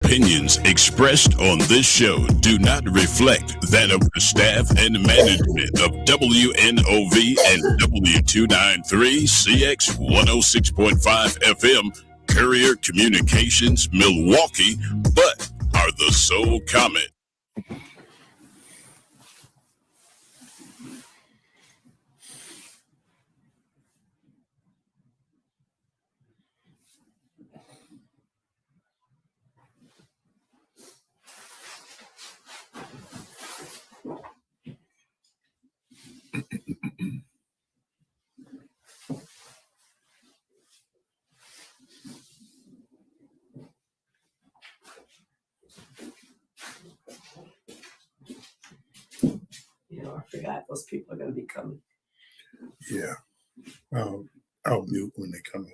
opinions expressed on this show do not reflect that of the staff and management of WNOV and W293 CX 106.5 FM Courier Communications, Milwaukee, but are the sole comment. I forgot those people are going to be coming. Yeah. I'll mute when they come in.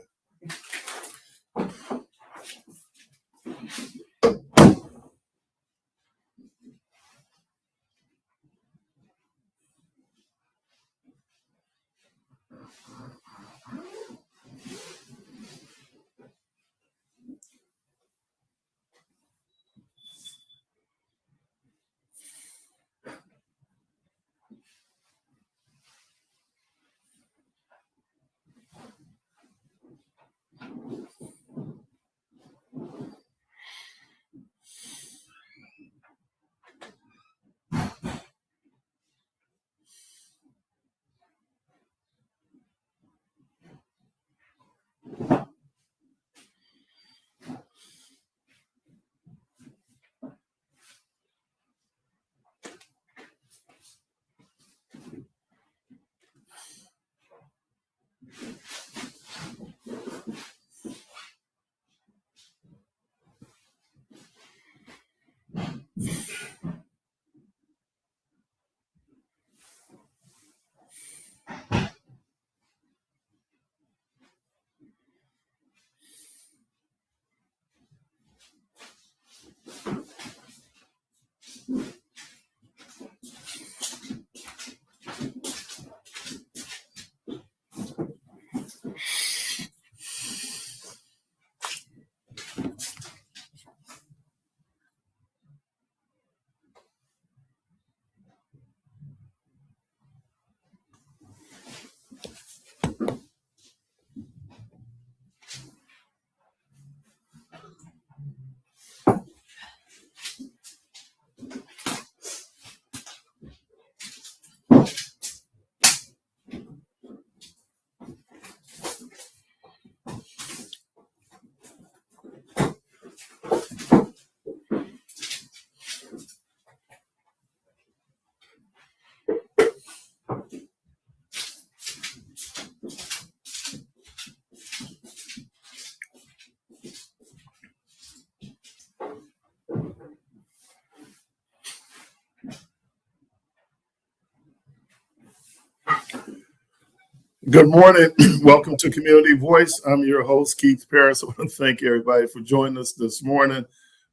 Good morning. Welcome to Community Voice. I'm your host, Keith Parris. I want to thank everybody for joining us this morning.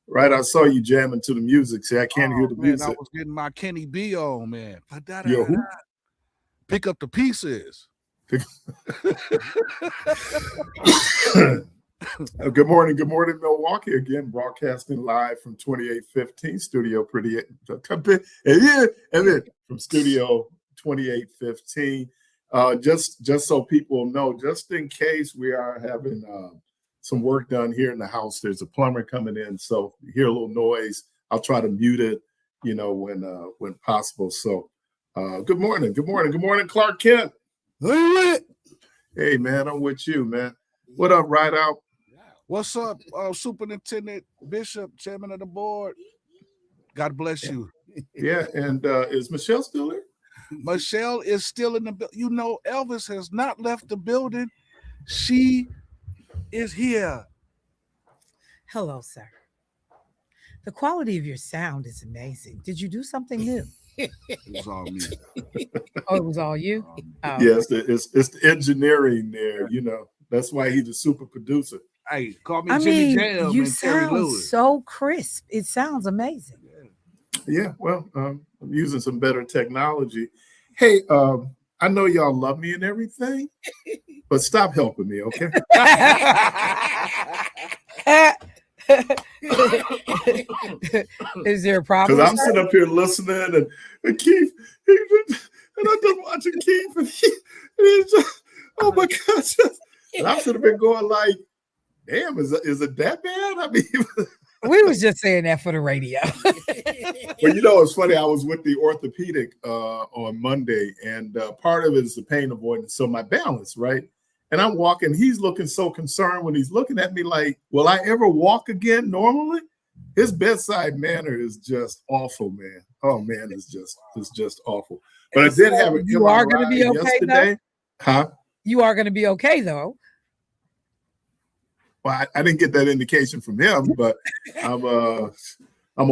Right, I saw you jamming to the music. See, I can't hear the music. I was getting my Kenny B on, man. Yo, who? Pick up the pieces. Good morning, Milwaukee. Again, broadcasting live from 2815 Studio from Studio 2815. Just so people know, just in case we are having some work done here in the house, there's a plumber coming in, so you hear a little noise. I'll try to mute it, when possible. So, good morning, Clark Kent. Hey, man, I'm with you, man. What up, Right Out? What's up, Superintendent Bishop, Chairman of the Board? God bless you. Yeah, and is Michelle still there? Michelle is still in the building. Elvis has not left the building. She is here. Hello, sir. The quality of your sound is amazing. Did you do something new? It was all me. Oh, it was all you? Oh. Yes, it's the engineering there, That's why he's a super producer. Hey, call me Jimmy Jam you and Terry sound Lewis. so crisp. It sounds amazing. Yeah, well, I'm using some better technology. Hey, I know y'all love me and everything, but stop helping me, okay? Is there a problem? Because I'm sitting up here listening, and Keith, and I'm just watching Keith, and he's just, oh my gosh. And I'm sitting there going like, damn, is it that bad? I mean, we was just saying that for the radio. well, you know, it's funny. I was with the orthopedic on Monday, and part of it is the pain avoidance. So my balance, right? And I'm walking. He's looking so concerned when he's looking at me like, will I ever walk again normally? His bedside manner is just awful, man. Oh man, it's just awful. But I did have an You are going to be okay yesterday. Huh? You are going to be okay though. Well, I didn't get that indication from him, but I'm gonna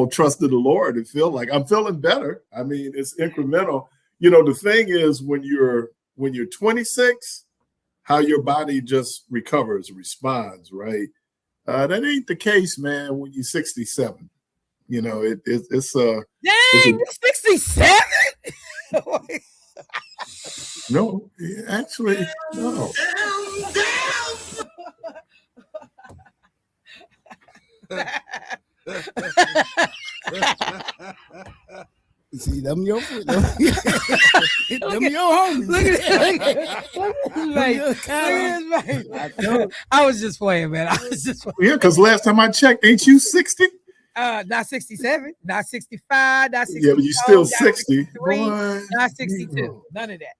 trust in the Lord and feel like I'm feeling better. I mean, it's incremental. You know, the thing is when you're 26, how your body just recovers, responds, right? That ain't the case, man, when you're 67. You know, it's Dang, you're 67? No, actually, no. See, them your them your homies. Look at his I was just playing, man. I was just playing. Yeah, because last time I checked, ain't you 60? Not 67, not 65, not 60. Yeah, but you still 60. Boy, not 62. None of that.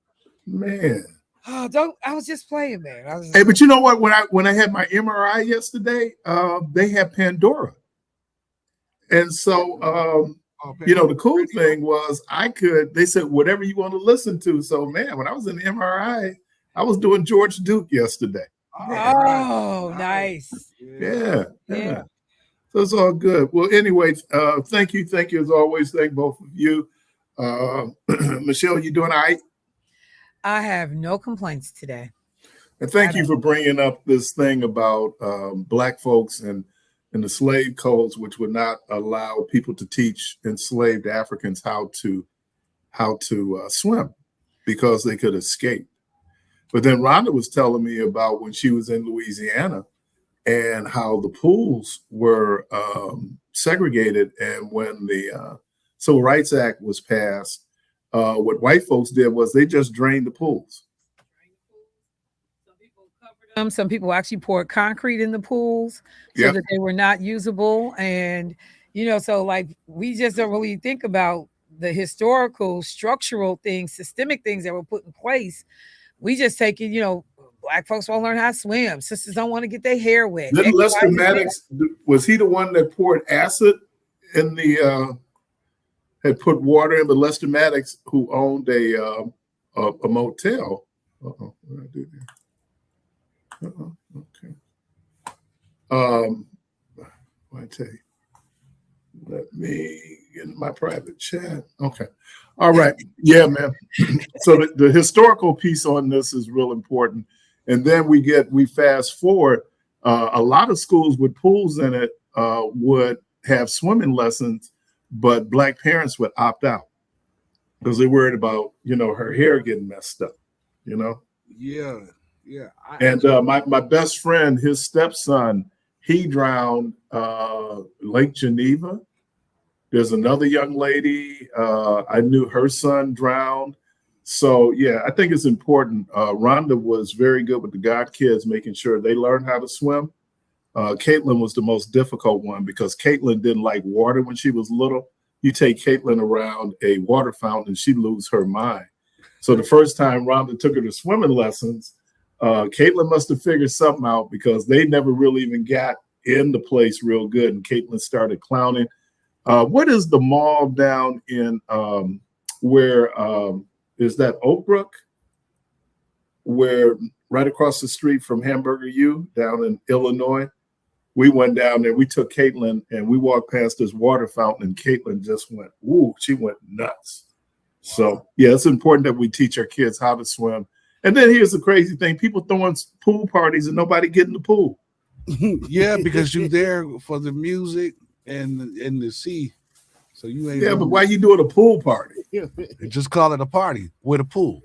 Man. Oh, I was just playing, man. Hey, but you know what? When I had my MRI yesterday, they had Pandora. And so you know, the cool thing was they said whatever you want to listen to. So man, when I was in the MRI, I was doing George Duke yesterday. Oh, nice. Yeah. So it's all good. Well, anyway, thank you as always. Thank both of you. Michelle, you doing all right? I have no complaints today. And thank you for bringing up this thing about Black folks and the slave codes, which would not allow people to teach enslaved Africans how to swim because they could escape. But then Rhonda was telling me about when she was in Louisiana and how the pools were segregated. And when the Civil Rights Act was passed, what white folks did was they just drained the pools. Some people actually poured concrete in the pools so that they were not usable. And, you know, so like we just don't really think about the historical, structural things, systemic things that were put in place. We just take it, you know, Black folks won't learn how to swim. Sisters don't want to get their hair wet. Didn't Lester Maddox, was he the one that poured acid in the, had put water in, but Lester Maddox, who owned a motel. Uh-oh, what did I do there? Okay. I tell you, let me get in my private chat. Okay. All right. Yeah, man. So the historical piece on this is real important. And then we fast forward. A lot of schools with pools in it would have swimming lessons, but Black parents would opt out because they're worried about, you know, her hair getting messed up, you know? Yeah. And my best friend, his stepson, he drowned Lake Geneva. There's another young lady, I knew her son drowned. So, yeah, I think it's important. Rhonda was very good with the God kids, making sure they learned how to swim. Caitlin was the most difficult one because Caitlin didn't like water when she was little. You take Caitlin around a water fountain and she'd lose her mind. So the first time Rhonda took her to swimming lessons, Caitlin must have figured something out because they never really even got in the place real good. And Caitlin started clowning. What is the mall down in where is that Oak Brook? Where right across the street from Hamburger U down in Illinois? We went down there, we took Caitlin and we walked past this water fountain and Caitlin just went, ooh, she went nuts. So yeah, it's important that we teach our kids how to swim. And then here's the crazy thing: people throwing pool parties and nobody getting the pool. Yeah, because you're there for the music and the sea. So you ain't. Yeah, but why you doing a pool party? Just call it a party with a pool.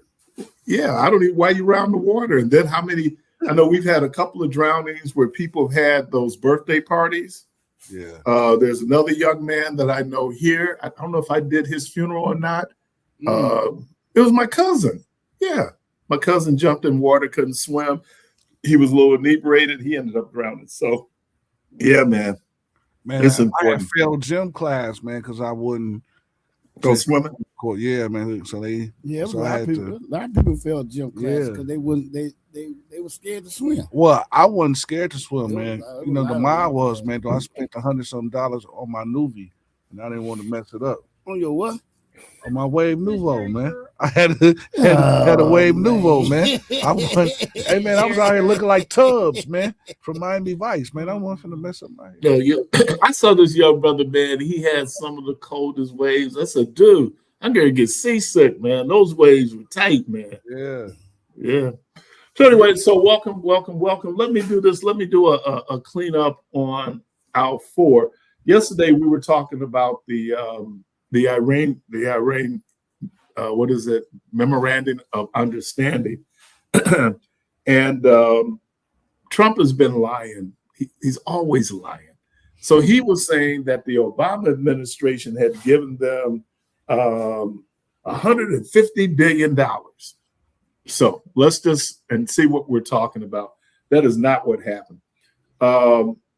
Yeah, I don't even why you around the water. And then how many? I know we've had a couple of drownings where people have had those birthday parties Yeah. There's another young man that I know here. I don't know if I did his funeral or not. It was my cousin. Yeah. My cousin jumped in water, couldn't swim. He was a little inebriated. He ended up drowning. So, yeah, man. It's I important. had failed gym class, man, because I wouldn't go swimming. Yeah, man. So they a so lot of people failed gym class because they were scared to swim. Well, I wasn't scared to swim, man. You know, the mine was, man, though I spent $100-something on my Nuvi, and I didn't want to mess it up. On your what? On my Wave Nouveau, man. I had a Wave Nouveau, man. I was out here looking like Tubbs, man, from Miami Vice, man. I wasn't finna mess up my hair. I saw this young brother, man. He had some of the coldest waves. I said, dude, I'm gonna get seasick, man. Those waves were tight, man. Yeah. So anyway, so welcome. Let me do this. Let me do a cleanup on aisle 4. Yesterday we were talking about the Iran, what is it? Memorandum of Understanding. And Trump has been lying. He's always lying. So he was saying that the Obama administration had given them $150 billion. So let's just see what we're talking about. That is not what happened.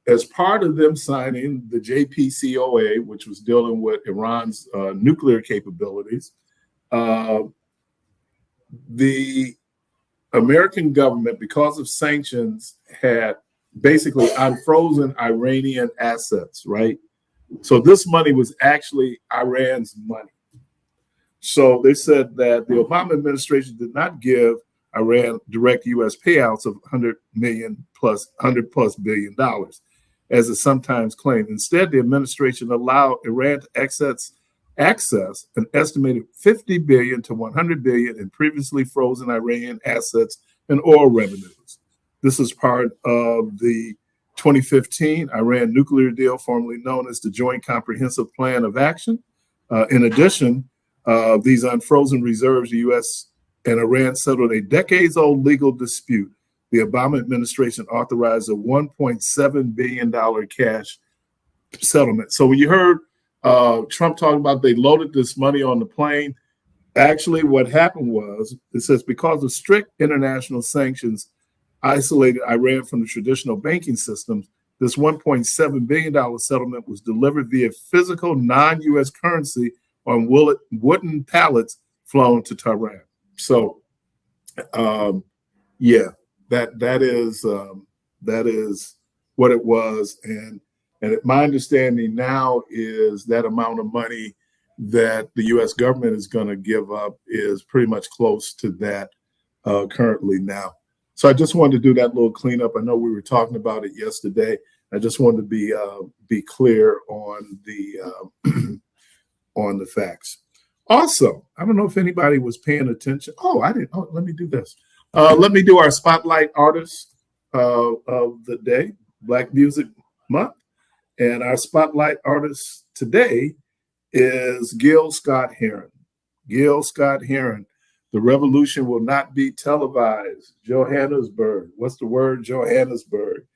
As part of them signing the JCPOA, which was dealing with Iran's nuclear capabilities, the American government, because of sanctions, had basically unfrozen Iranian assets, right? So this money was actually Iran's money. So they said that the Obama administration did not give Iran direct U.S. payouts of $100 plus billion, as is sometimes claimed. Instead, the administration allowed Iran to access an estimated $50 billion to $100 billion in previously frozen Iranian assets and oil revenues. This is part of the 2015 Iran nuclear deal, formerly known as the Joint Comprehensive Plan of Action. In addition, these unfrozen reserves, the U.S. and Iran settled a decades-old legal dispute. The Obama administration authorized a $1.7 billion cash settlement. So when you heard Trump talking about they loaded this money on the plane, actually what happened was, it says, because of strict international sanctions isolated Iran from the traditional banking systems, this $1.7 billion settlement was delivered via physical non-U.S. currency on wooden pallets flown to Tehran. So, yeah. That is what it was, and my understanding now is that amount of money that the U.S. government is going to give up is pretty much close to that currently now. So I just wanted to do that little cleanup. I know we were talking about it yesterday. I just wanted to be clear on the on the facts. Also, I don't know if anybody was paying attention. Oh, I didn't. Oh, let me do this. Let me do our spotlight artist of the day, Black Music Month. And our spotlight artist today is Gil Scott-Heron. Gil Scott-Heron, The Revolution Will Not Be Televised. Johannesburg. What's the word? Johannesburg.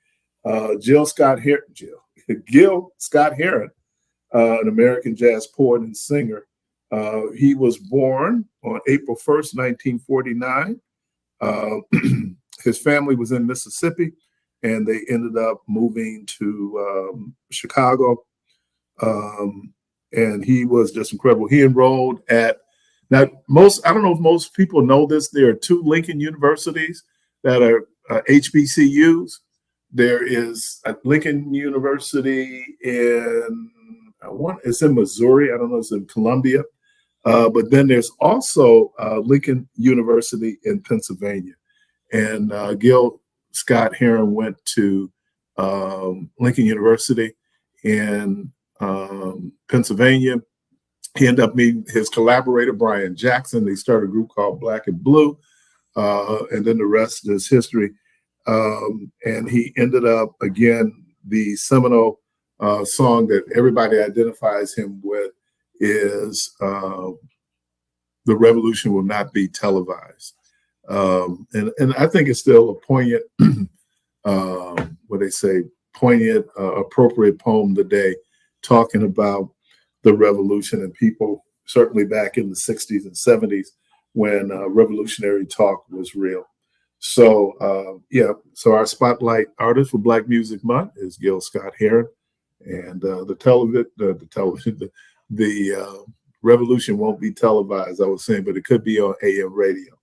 Gil Scott-Heron, an American jazz poet and singer. He was born on April 1st, 1949. His family was in Mississippi, and they ended up moving to Chicago. And he was just incredible. He enrolled at, now I don't know if most people know this, there are 2 Lincoln universities that are HBCUs. There is a Lincoln University it's in Missouri. I don't know, it's in Columbia. But then there's also Lincoln University in Pennsylvania. And Gil Scott-Heron went to Lincoln University in Pennsylvania. He ended up meeting his collaborator, Brian Jackson. They started a group called Black and Blue. And then the rest is history. And he ended up, again, the seminal song that everybody identifies him with is The Revolution Will Not Be Televised. And I think it's still a poignant, what they say, poignant, appropriate poem today, talking about the revolution and people certainly back in the 60s and 70s when revolutionary talk was real. So, so our spotlight artist for Black Music Month is Gil Scott Heron. And the revolution won't be televised, I was saying, but it could be on AM radio.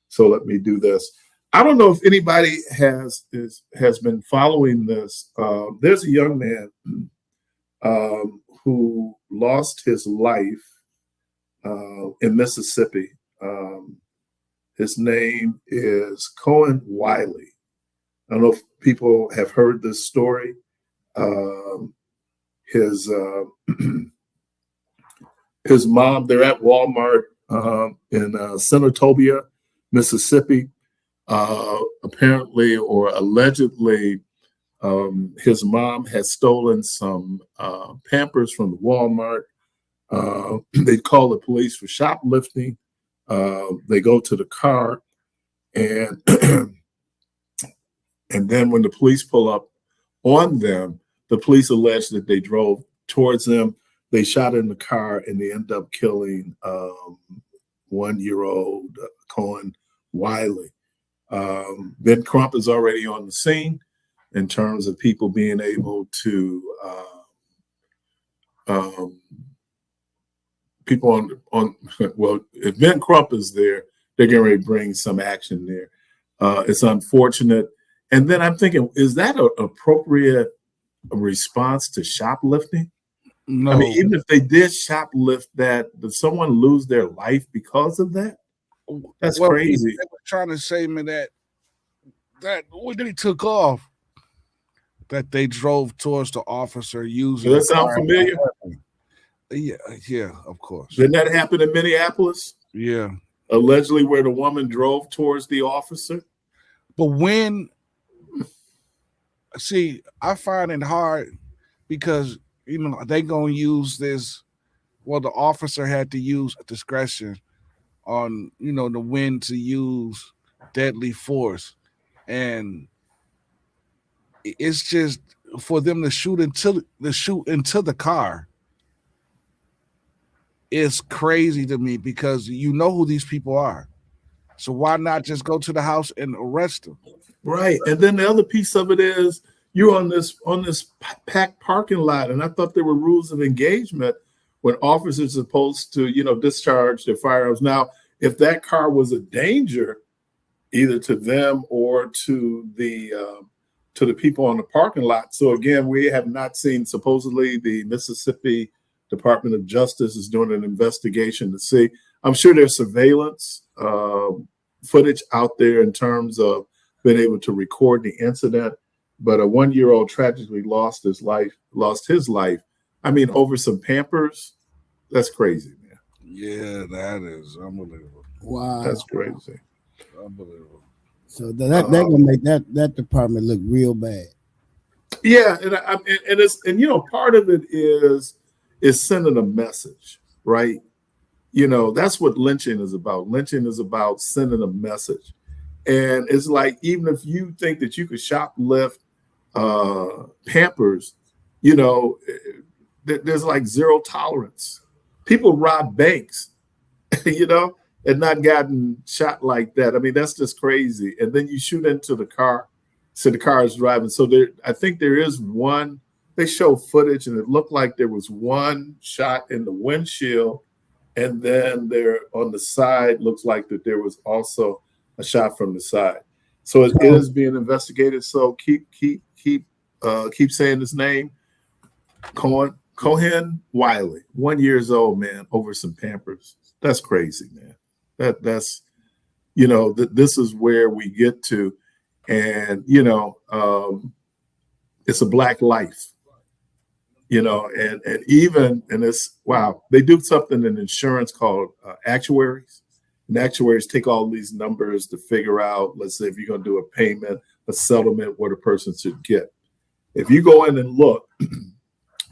So let me do this. I don't know if anybody has been following this. There's a young man who lost his life in Mississippi. His name is Cohen Wiley. I don't know if people have heard this story. His mom, they're at Walmart in Senatobia, Mississippi. Apparently or allegedly, his mom had stolen some Pampers from the Walmart. They call the police for shoplifting. They go to the car, and and then when the police pull up on them, the police allege that they drove towards them. They shot in the car, and they end up killing 1-year-old Cohen Wiley. Ben Crump is already on the scene in terms of people being able to people on well, if Ben Crump is there, they're going to bring some action there. It's unfortunate. And then I'm thinking, is that an appropriate response to shoplifting? No. I mean, even if they did shoplift that, did someone lose their life because of that? That's crazy. They were trying to say me that when they took off, that they drove towards the officer using. Does that sound familiar? Yeah, of course. Didn't that happen in Minneapolis? Yeah. Allegedly, where the woman drove towards the officer. But I find it hard because they gonna use this. Well, the officer had to use discretion on the when to use deadly force, and it's just for them to shoot into the car. It's crazy to me because you know who these people are. So why not just go to the house and arrest them? Right. And then the other piece of it is you're on this packed parking lot. And I thought there were rules of engagement when officers are supposed to, discharge their firearms. Now, if that car was a danger, either to them or to the people on the parking lot. So again, we have not seen, supposedly the Mississippi Department of Justice is doing an investigation to see. I'm sure there's surveillance footage out there in terms of being able to record the incident, but a 1-year-old tragically lost his life. I mean, over some Pampers. That's crazy, man. Yeah, that is unbelievable. Wow, that's crazy. Unbelievable. So that gonna make that department look real bad. Yeah, and part of it is sending a message, right? That's what lynching is about. Lynching is about sending a message. And it's like, even if you think that you could shoplift Pampers, there's like zero tolerance. People rob banks, and not gotten shot like that. I mean, that's just crazy. And then you shoot into the car. So the car is driving. So I think there is one, they show footage and it looked like there was one shot in the windshield. And then there on the side, looks like that there was also a shot from the side. So it is being investigated. So keep saying his name. Cohen Wiley, 1 year old, man, over some Pampers. That's crazy, man. That's this is where we get to, and it's a Black life. And it's wow. They do something in insurance called actuaries. And actuaries take all these numbers to figure out, let's say, if you're going to do a payment, a settlement, what a person should get. If you go in and look,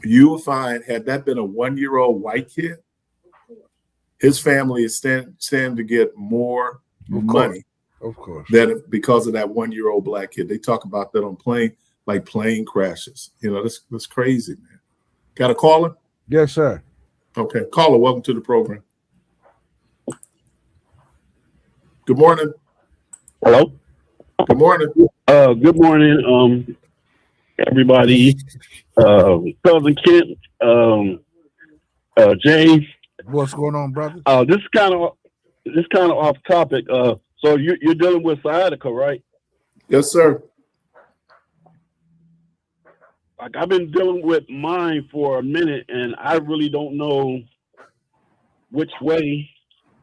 you will find, had that been a 1-year-old white kid, his family is stand to get more money. Of course. Than because of that 1-year-old Black kid. They talk about that on plane. like plane crashes. That's crazy, man. Got a caller? Yes, sir. Okay, caller, welcome to the program. Good morning. Hello. Good morning. Good morning, everybody. Cousin Kent, James. What's going on, brother? This is kind of off topic. So you're dealing with sciatica, right? Yes, sir. Like I've been dealing with mine for a minute, and I really don't know which way,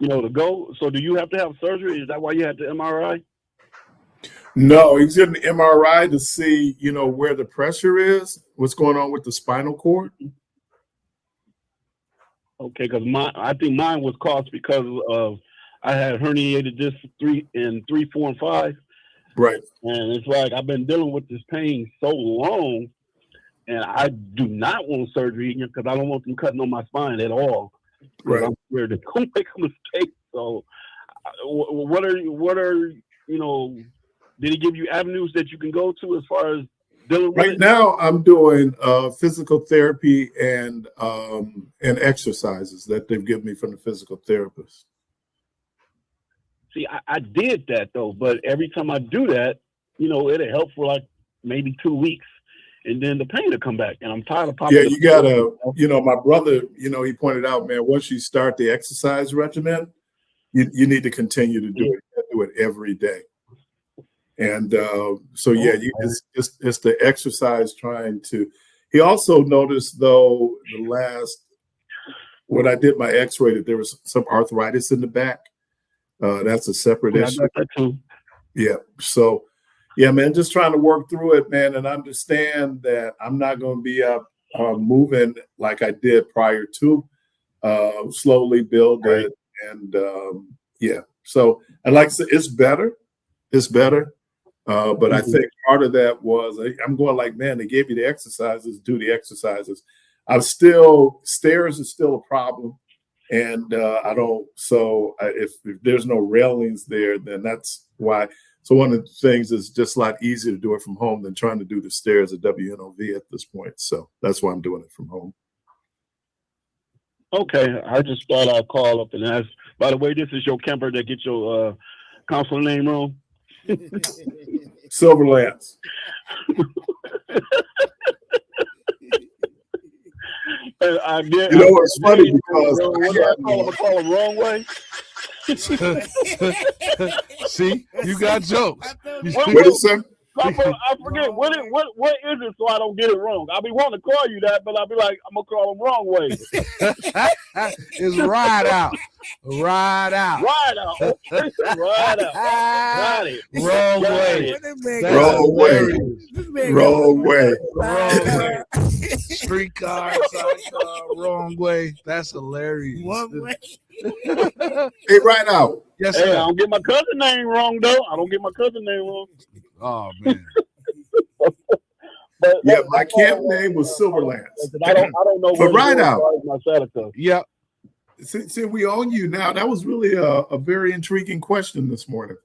to go. So do you have to have surgery? Is that why you had the MRI? No, he's getting the MRI to see, where the pressure is, what's going on with the spinal cord. Okay, because I think mine was caused because of I had herniated disc 3, 4, and 5. Right. And it's like I've been dealing with this pain so long, and I do not want surgery because I don't want them cutting on my spine at all. Right. I'm scared to don't make a mistake. So, what are did he give you avenues that you can go to as far as dealing with right it? Now I'm doing physical therapy and exercises that they've given me from the physical therapist. See, I did that though, but every time I do that, it'll help for like maybe 2 weeks, and then the pain will come back, and I'm tired of popping. Yeah, you gotta, my brother, he pointed out, man, once you start the exercise regimen, you need to continue to do it. You do it every day. And so, yeah, it's the exercise trying to. He also noticed, though, when I did my x-ray, that there was some arthritis in the back. That's a separate issue. I got that too. Yeah. So, yeah, man, just trying to work through it, man, and understand that I'm not going to be up moving like I did prior to. Slowly build it. And, yeah. So, and like I said, it's better. It's better. But I think part of that was I'm going like, man, they gave you the exercises, do the exercises. Stairs is still a problem. And if there's no railings there, then that's why. So one of the things is just a lot easier to do it from home than trying to do the stairs at WNOV at this point. So that's why I'm doing it from home. Okay, I just thought I'd call up and ask. By the way, this is your camper that gets your counselor name wrong. Silverlands. I get. It's funny because I call him wrong way. See, you got jokes. What is it? I forget what is it, so I don't get it wrong. I'll be wanting to call you that, but I'll be like, I'm gonna call him wrong way. It's ride out. Ride out. Ride out. Ride out. Got it. Wrong way. Wrong way. Wrong way. Wrong way. Streetcar, sidecar, wrong way. That's hilarious. One way. Hey, right out. Yes, Hey, sir. I don't get my cousin name wrong though. I don't get my cousin name wrong. Oh man. But Yeah, my camp name was Silverlands. I don't know. But right out. My sciatica. Yep. See, we own you now. That was really a very intriguing question this morning.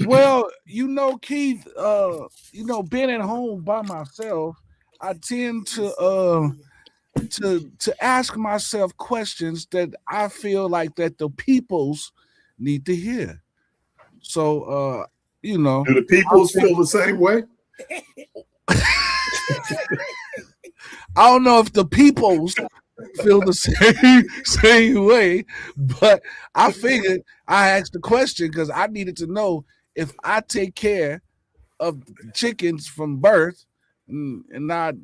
Well, Keith, being at home by myself, I tend to ask myself questions that I feel like that the peoples need to hear. So, Do the peoples feel the same way? I don't know if the peoples feel the same way, but I figured I asked the question because I needed to know if I take care of chickens from birth and not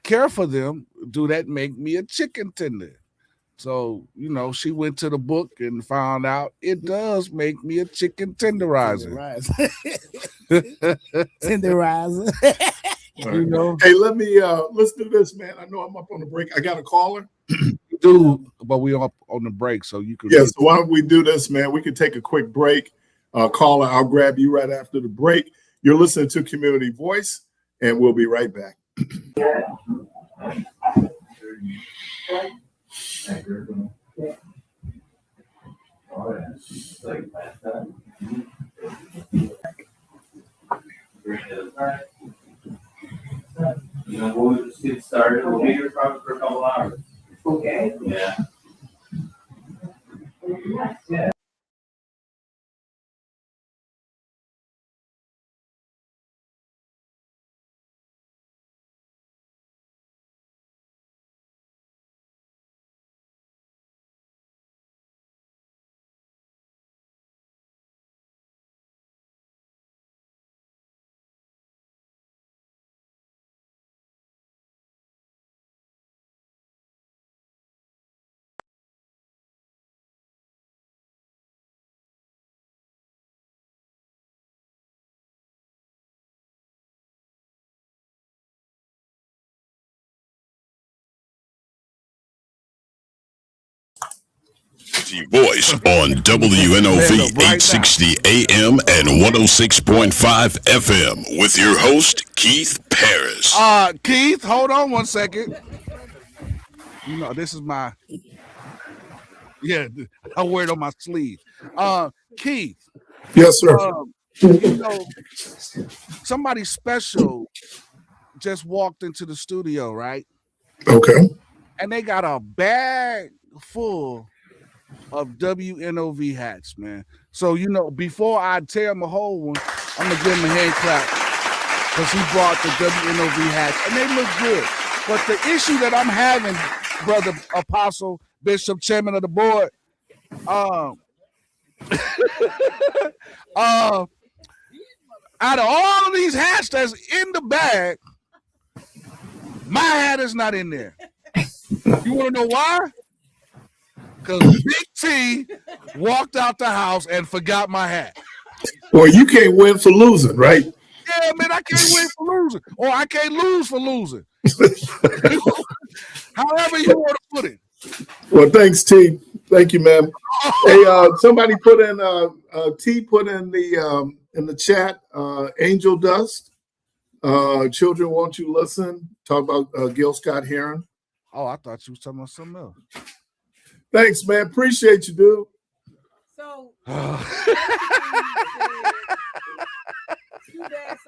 care for them, do that make me a chicken tender? So, she went to the book and found out it does make me a chicken tenderizer. Tenderizer. Hey, let's do this, man. I know I'm up on the break. I got a caller. But we're up on the break, so you could. Yes, so why don't we do this, man? We can take a quick break. Caller, I'll grab you right after the break. You're listening to Community Voice, and we'll be right back. started. We'll be here probably for a couple hours. Okay. Yeah. Yeah. The voice on WNOV 860 AM and 106.5 FM with your host, Keith Parris. Keith, hold on one second. You know, this is my, I wear it on my sleeve. Keith. Yes, sir. You know, somebody special just walked into the studio, right? Okay. And they got a bag full of WNOV hats, man. So, you know, before I tear him a whole one, I'm going to give him a hand clap because he brought the WNOV hats, and they look good. But the issue that I'm having, brother Apostle, Bishop, Chairman of the board, out of all of these hats that's in the bag, my hat is not in there. You want to know why? Because Big T walked out the house and forgot my hat. Well, you can't win for losing, right? Yeah, man, I can't win for losing. Or I can't lose for losing. However you want to put it. Well, thanks, T. Thank you, man. Hey, somebody put in T put in the chat, Angel Dust. Children, won't you listen? Talk about Gil Scott Heron. Oh, I thought you was talking about something else. Thanks, man. Appreciate you, dude. So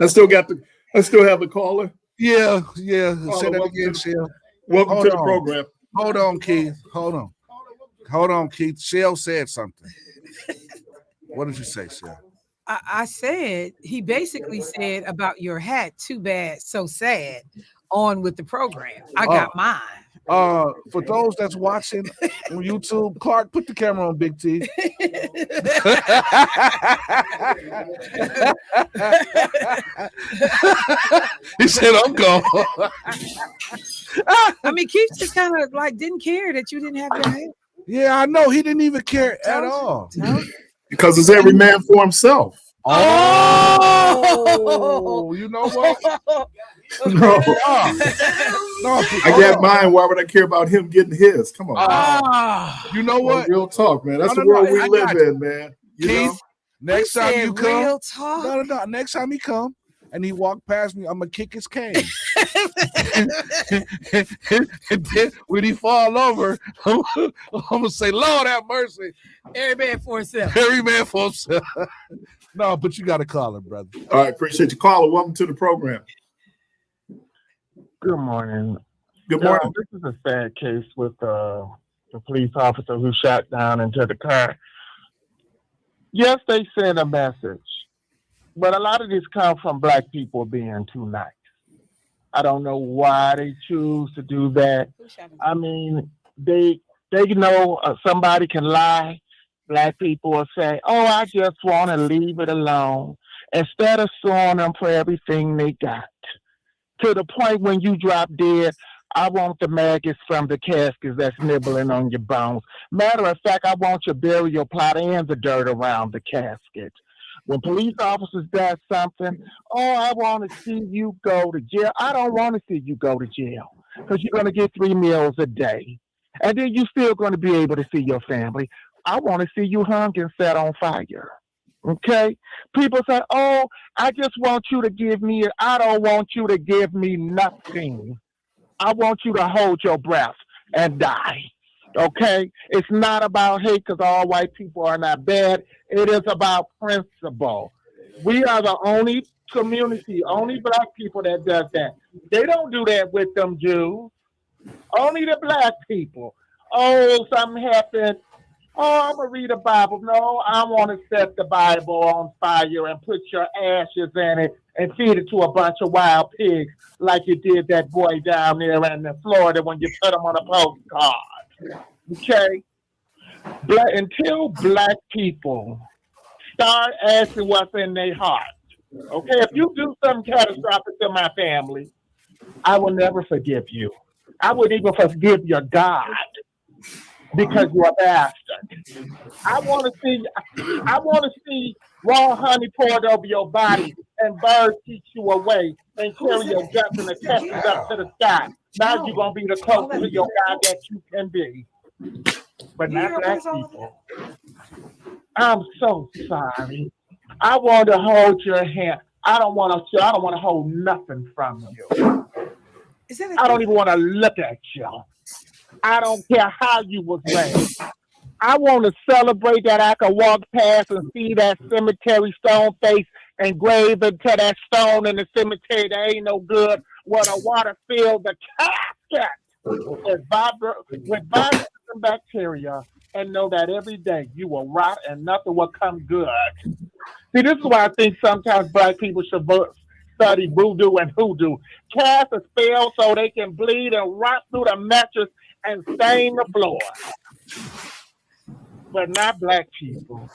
I still have the caller. Yeah. Caller, Say that again, Shell. Welcome to the program. Hold on, Keith. Hold on, Keith. Shell said something. What did you say, Shell? I said, he basically said about your hat, too bad, so sad, on with the program. I got mine. For those that's watching on YouTube, Clark, put the camera on Big T. He said, I'm gone. I mean, Keith just kind of like didn't care that you didn't have your hat. Yeah, I know. He didn't even care at all. Because it's every man for himself. Oh, you know what? No, I got mine. Why would I care about him getting his? Come on. You know what? Real talk, man. That's the world we live in, man. Keith, next time you come, real talk. No. Next time he come and he walk past me, I'm gonna kick his cane. And then when he fall over, I'm gonna say, Lord have mercy. Every man for himself. Every man for himself. No, but you got to call him, brother. All right, appreciate you calling. Welcome to the program. Good morning. Good morning. This is a sad case with the police officer who shot down into the car. Yes, they sent a message, but a lot of this comes from Black people being too nice. I don't know why they choose to do that. I mean, they know somebody can lie. Black people will say, oh, I just want to leave it alone, instead of suing them for everything they got. To the point when you drop dead, I want the maggots from the caskets that's nibbling on your bones. Matter of fact, I want your burial plot and the dirt around the casket. When police officers does something, oh, I want to see you go to jail. I don't want to see you go to jail because you're going to get 3 meals a day. And then you're still going to be able to see your family. I want to see you hung and set on fire. Okay? People say, oh, I just want you to give me it. I don't want you to give me nothing. I want you to hold your breath and die. Okay? It's not about hate because all white people are not bad. It is about principle. We are the only community, only black people that does that. They don't do that with them Jews. Only the black people. Oh, something happened. Oh, I'm going to read a Bible. No, I want to set the Bible on fire and put your ashes in it and feed it to a bunch of wild pigs like you did that boy down there in Florida when you put him on a postcard. Okay? Until black people start asking what's in their heart. Okay? If you do something catastrophic to my family, I will never forgive you. I wouldn't even forgive your God. Because you're a bastard. I want to see raw honey poured over your body and birds eat you away and carry your guts and the intestines up to the sky. Now you're going to be the closest to your God that you can be. But not black people. I'm so sorry. I want to hold your hand. I don't want to hold nothing from you. I don't even want to look at you. I don't care how you was raised. I want to celebrate that I can walk past and see that cemetery stone face engraved into that stone in the cemetery that ain't no good, where the water filled the casket with viruses and bacteria, and know that every day you will rot and nothing will come good. See, this is why I think sometimes black people should study voodoo and hoodoo. Cast a spell so they can bleed and rot through the mattress and stain the floor. But not black people.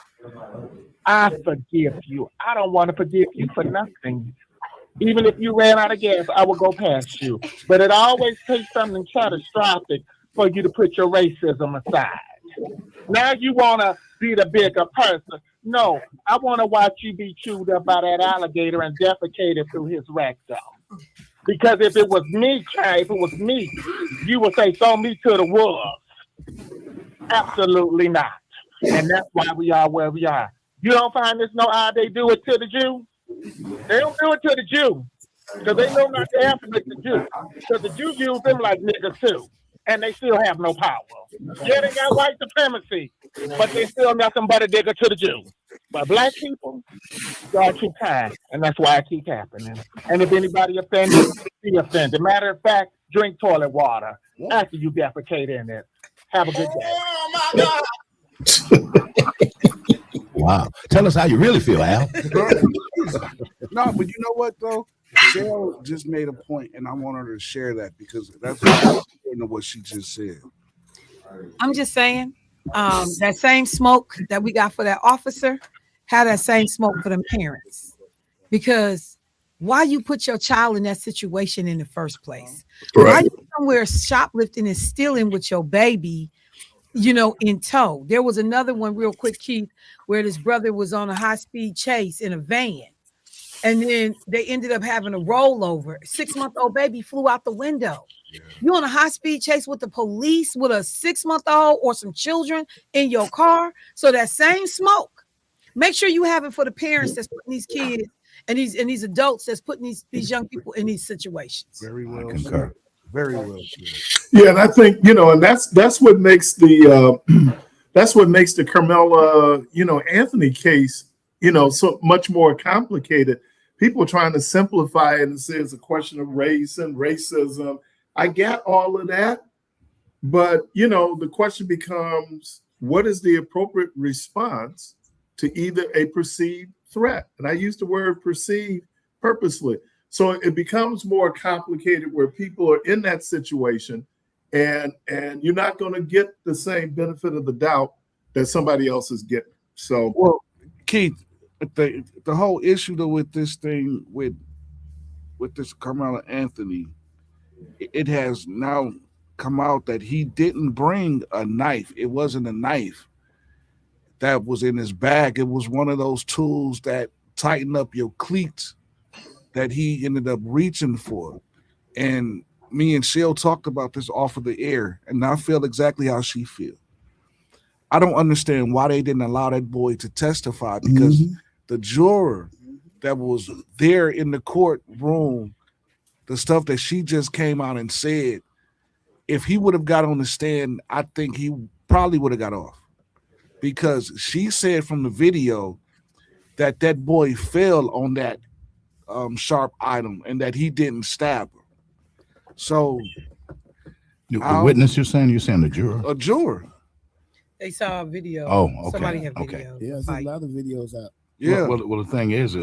I forgive you. I don't want to forgive you for nothing. Even if you ran out of gas, I will go past you. But it always takes something catastrophic for you to put your racism aside. Now you want to be the bigger person. No, I want to watch you be chewed up by that alligator and defecated through his rectum. Because if it was me, you would say, throw me to the wolves. Absolutely not. And that's why we are where we are. You don't find this no how they do it to the Jew? They don't do it to the Jew. Because they know not to afflict the Jew. Because the Jews use them like niggas too. And they still have no power. Yeah, they got white supremacy. But they still nothing but a digger to the Jew. But black people, y'all too kind. And that's why it keeps happening. And if anybody offended, be offended. Matter of fact, drink toilet water after you defecate in it. Have a good day. Oh my God. Wow. Tell us how you really feel, Al. No, but you know what though? Cheryl just made a point, and I want her to share that because that's what she just said. I'm just saying, that same smoke that we got for that officer, have that same smoke for them parents. Because why you put your child in that situation in the first place? Right. Why you somewhere shoplifting and stealing with your baby, in tow? There was another one real quick, Keith, where this brother was on a high-speed chase in a van. And then they ended up having a rollover. 6-month-old baby flew out the window. Yeah. You on a high-speed chase with the police with a 6-month-old or some children in your car. So that same smoke, make sure you have it for the parents that's putting these kids and these adults that's putting these young people in these situations. Very well said. Very well said. Yeah, and I think and that's what makes the Carmela Anthony case so much more complicated. People trying to simplify it and say it's a question of race and racism. I get all of that, but the question becomes, what is the appropriate response to either a perceived threat? And I use the word perceived purposely. So it becomes more complicated where people are in that situation and you're not going to get the same benefit of the doubt that somebody else is getting. So, well, Keith, the whole issue though with this thing with this Carmela Anthony, it has now come out that he didn't bring a knife. It wasn't a knife that was in his bag. It was one of those tools that tighten up your cleats that he ended up reaching for. And me and Shell talked about this off of the air, and I feel exactly how she feels. I don't understand why they didn't allow that boy to testify, because the juror that was there in the courtroom, the stuff that she just came out and said, if he would have got on the stand, I think he probably would have got off, because she said from the video that boy fell on that sharp item and that he didn't stab her. So the witness, you're saying the juror? A juror. They saw a video. Oh, okay. Somebody had video. Yeah, there's a lot of videos out. Yeah. Well, the thing is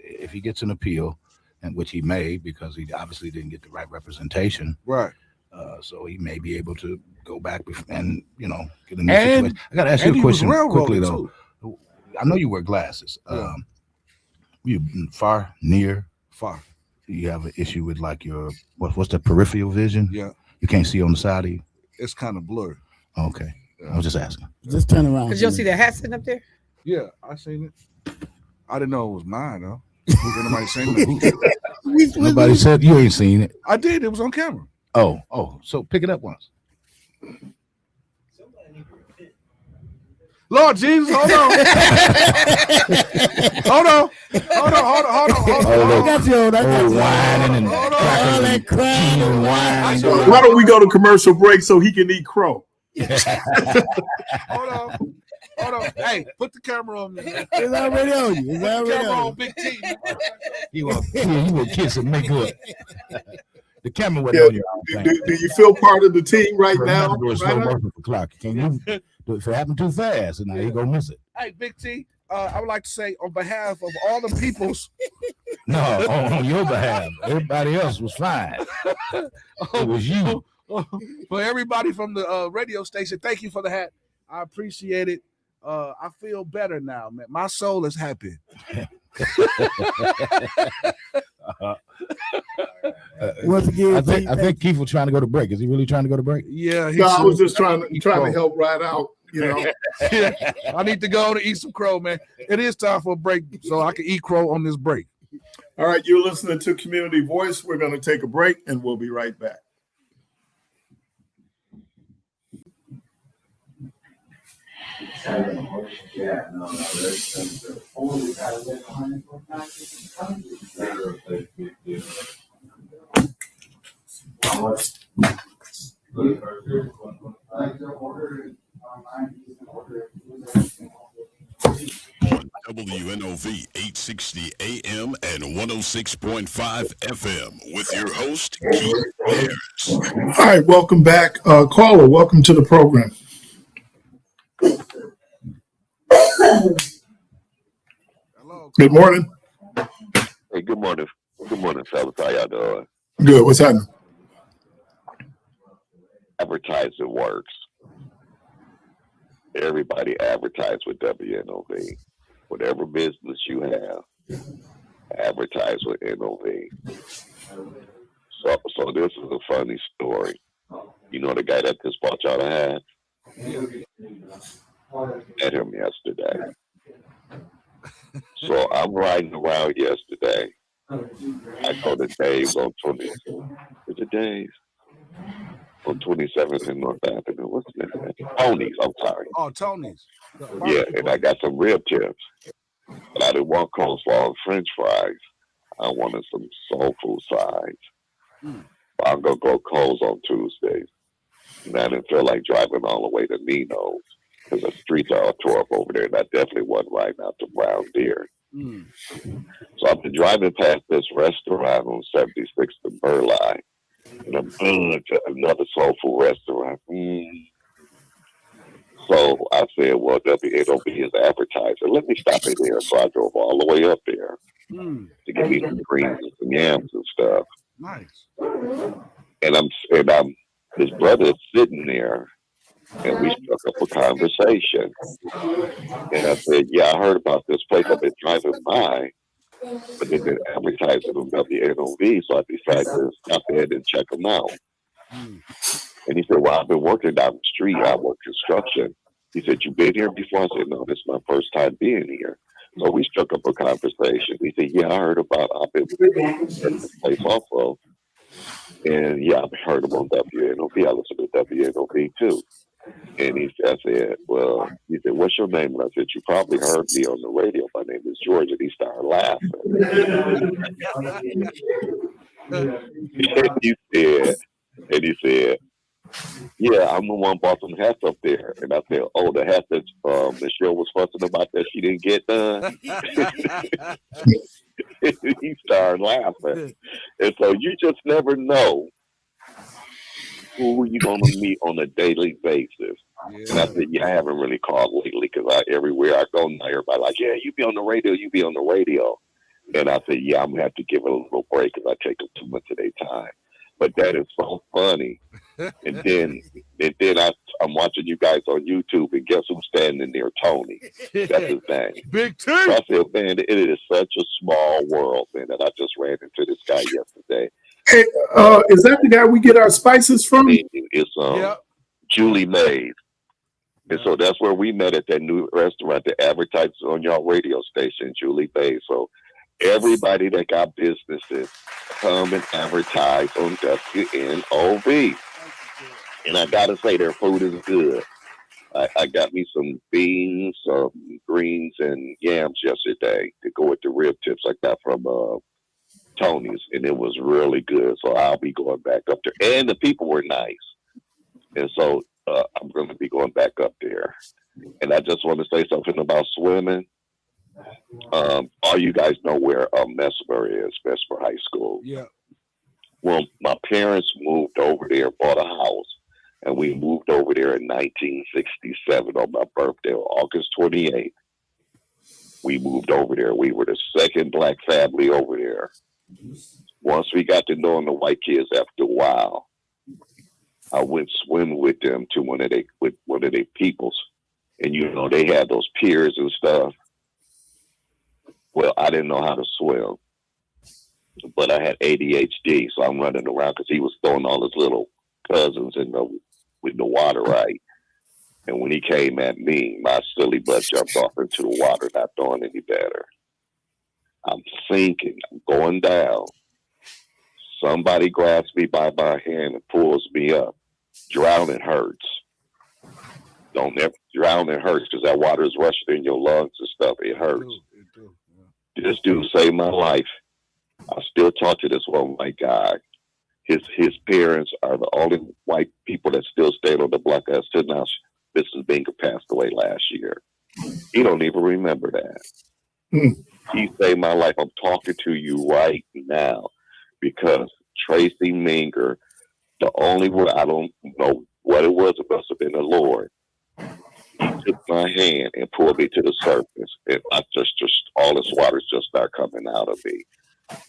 if he gets an appeal, and which he may, because he obviously didn't get the right representation. Right. So he may be able to go back and get a new situation. I got to ask you a question quickly though. I know you wear glasses. You far, near, far. You have an issue with like your what's the peripheral vision? Yeah. You can't see on the side of you. It's kind of blurry. Okay. I was just asking. Just turn around. Cause you'll see the hat sitting up there. Yeah, I seen it. I didn't know it was mine though. Nobody seen it. Nobody said you ain't seen it. I did. It was on camera. Oh. So pick it up once. Lord Jesus, hold on. hold on. I got you on. Whining and that crap. Why don't we go to commercial break so he can eat crow? Hold on. Hey, put the camera on me. It's already on you. It's already Camera on on Big T. You will kiss and make up. The camera wasn't on you. Do you feel part of the team right now? Slow motion for clock. Can you do it? If it happened too fast, and now you gonna miss it. Hey, Big T. I would like to say on behalf of all the peoples. No, on your behalf. Everybody else was fine. It was you. For everybody from the radio station, thank you for the hat. I appreciate it. I feel better now, man. My soul is happy. Once again, I think Keith was trying to go to break. Is he really trying to go to break? Yeah. No, I was just trying to help right out. Yeah, I need to go to eat some crow, man. It is time for a break, so I can eat crow on this break. All right, you're listening to Community Voice. We're going to take a break, and we'll be right back. WNOV 860 AM and 106.5 FM with your host, Keith Parris. All right, welcome back. Caller, welcome to the program. Hello. Good morning. Hey, good morning. Good morning, fellas. How y'all doing? Good. What's happening? Advertising works. Everybody advertise with WNOV. Whatever business you have, advertise with NOV. So this is a funny story. You know the guy that just bought y'all the hat? Met him yesterday. So I'm riding around yesterday. I go to Dave's on 20. Is it Dave's? On 27th and North Avenue. What's the name? Tony's. I'm sorry. Oh, Tony's. Yeah, and I got some rib tips. But I didn't want coleslaw and French fries. I wanted some soul food sides. I'm going to go Coles on Tuesdays. And I didn't feel like driving all the way to Nino's because the streets are all tore up over there. And I definitely wasn't riding out to Brown Deer. So I've been driving past this restaurant on 76th and Burleigh. And I'm going to another soul food restaurant. So I said, well, WNOV is advertising. Let me stop in there. So I drove all the way up there to get me some greens and some yams and stuff. Nice. And I'm his brother is sitting there, and we struck up a conversation. And I said, yeah, I heard about this place. I've been driving by, but they've been advertising on WNOV, so I decided to stop in and check them out. And he said, well, I've been working down the street. I work construction. He said, you been here before? I said, no, this is my first time being here. So we struck up a conversation. He said, yeah, I heard about I've been this place also. And yeah, I've heard him on WNOV. I listen to WNOV too. And I said, well, he said, what's your name? And I said, you probably heard me on the radio. My name is George. And he started laughing. And he said, yeah, I'm the one bought some hats up there. And I said, oh, the hat that Michelle was fussing about that she didn't get done. He started laughing. And so you just never know who you're going to meet on a daily basis. Yeah. And I said, I haven't really called lately because everywhere I go now, everybody like, yeah, you be on the radio, you be on the radio. And I said, I'm going to have to give it a little break because I take them too much of their time. But that is so funny. And then I'm watching you guys on YouTube, and guess who's standing there? Tony. That's his name. Big T. So I said, man, it is such a small world, man, that I just ran into this guy yesterday. Hey, is that the guy we get our spices from? It's Julie Mays. And so that's where we met at that new restaurant that advertises on y'all radio station, Julie Mays. So everybody that got businesses, come and advertise on WNOV. And I gotta say, their food is good. I got me some beans, greens, and yams yesterday to go with the rib tips I got from Tony's, and it was really good. So I'll be going back up there, and the people were nice, and so I'm going to be going back up there. And I just want to say something about swimming. All you guys know where Mesmer is, Mesmer High School. Yeah. Well, my parents moved over there, bought a house, and we moved over there in 1967 on my birthday, August 28th. We moved over there. We were the second black family over there. Once we got to knowing the white kids after a while, I went swim with them to one of their peoples. And, you know, they had those piers and stuff. Well, I didn't know how to swim, but I had ADHD, so I'm running around because he was throwing all his little cousins with the water, right? And when he came at me, my silly butt jumped off into the water, not throwing any better. I'm sinking, I'm going down. Somebody grabs me by my hand and pulls me up. Drowning hurts. Don't ever drown, it hurts because that water is rushing in your lungs and stuff. It hurts. This dude saved my life. I still talk to this one white guy. His parents are the only white people that still stayed on the block. As to now, Mrs. Binker passed away last year. He don't even remember that. He saved my life. I'm talking to you right now because Tracy Minger, the only one, I don't know what it was, it must have been the Lord. He took my hand and pulled me to the surface, and I just all this water's just start coming out of me.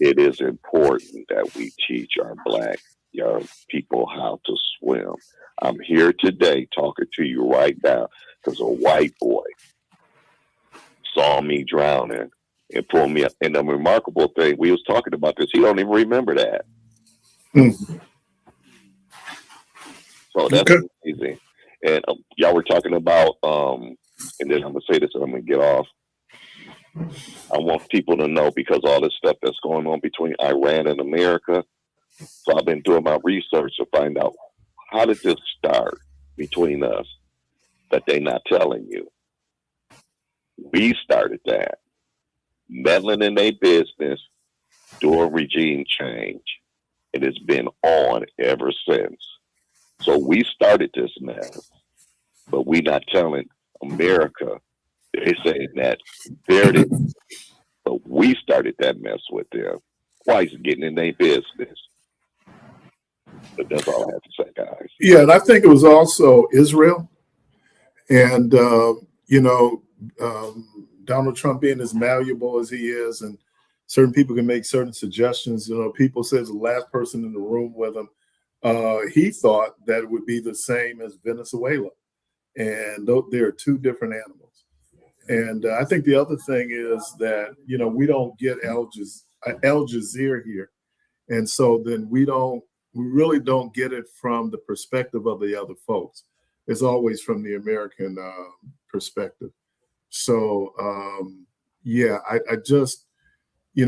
It is important that we teach our black young people how to swim. I'm here today talking to you right now because a white boy saw me drowning and pulled me up. And the remarkable thing, we was talking about this, he don't even remember that. So that's amazing. And y'all were talking about, and then I'm going to say this and I'm going to get off. I want people to know, because all this stuff that's going on between Iran and America. So I've been doing my research to find out, how did this start between us that they're not telling you? We started that. Meddling in their business, doing regime change. And it's been on ever since. So we started this mess, but we not telling America. They saying that they're the, but we started that mess with them. Twice getting in their business. But that's all I have to say, guys. Yeah, and I think it was also Israel. And, Donald Trump being as malleable as he is, and certain people can make certain suggestions. People says the last person in the room with him, he thought that it would be the same as Venezuela. And there are two different animals. And I think the other thing is that, we don't get Al Jazeera here. And so then we really don't get it from the perspective of the other folks. It's always from the American perspective. So, I just, we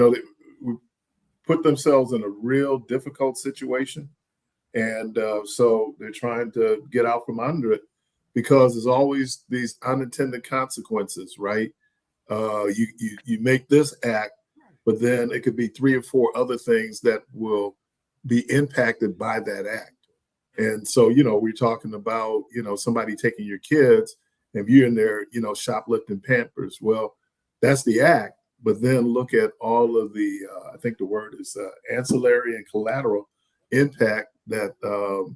put themselves in a real difficult situation. And so they're trying to get out from under it, because there's always these unintended consequences, right? You make this act, but then it could be 3 or 4 other things that will be impacted by that act. And so, we're talking about, somebody taking your kids, and you're in there, shoplifting Pampers. Well, that's the act, but then look at all of the, I think the word is ancillary and collateral impact that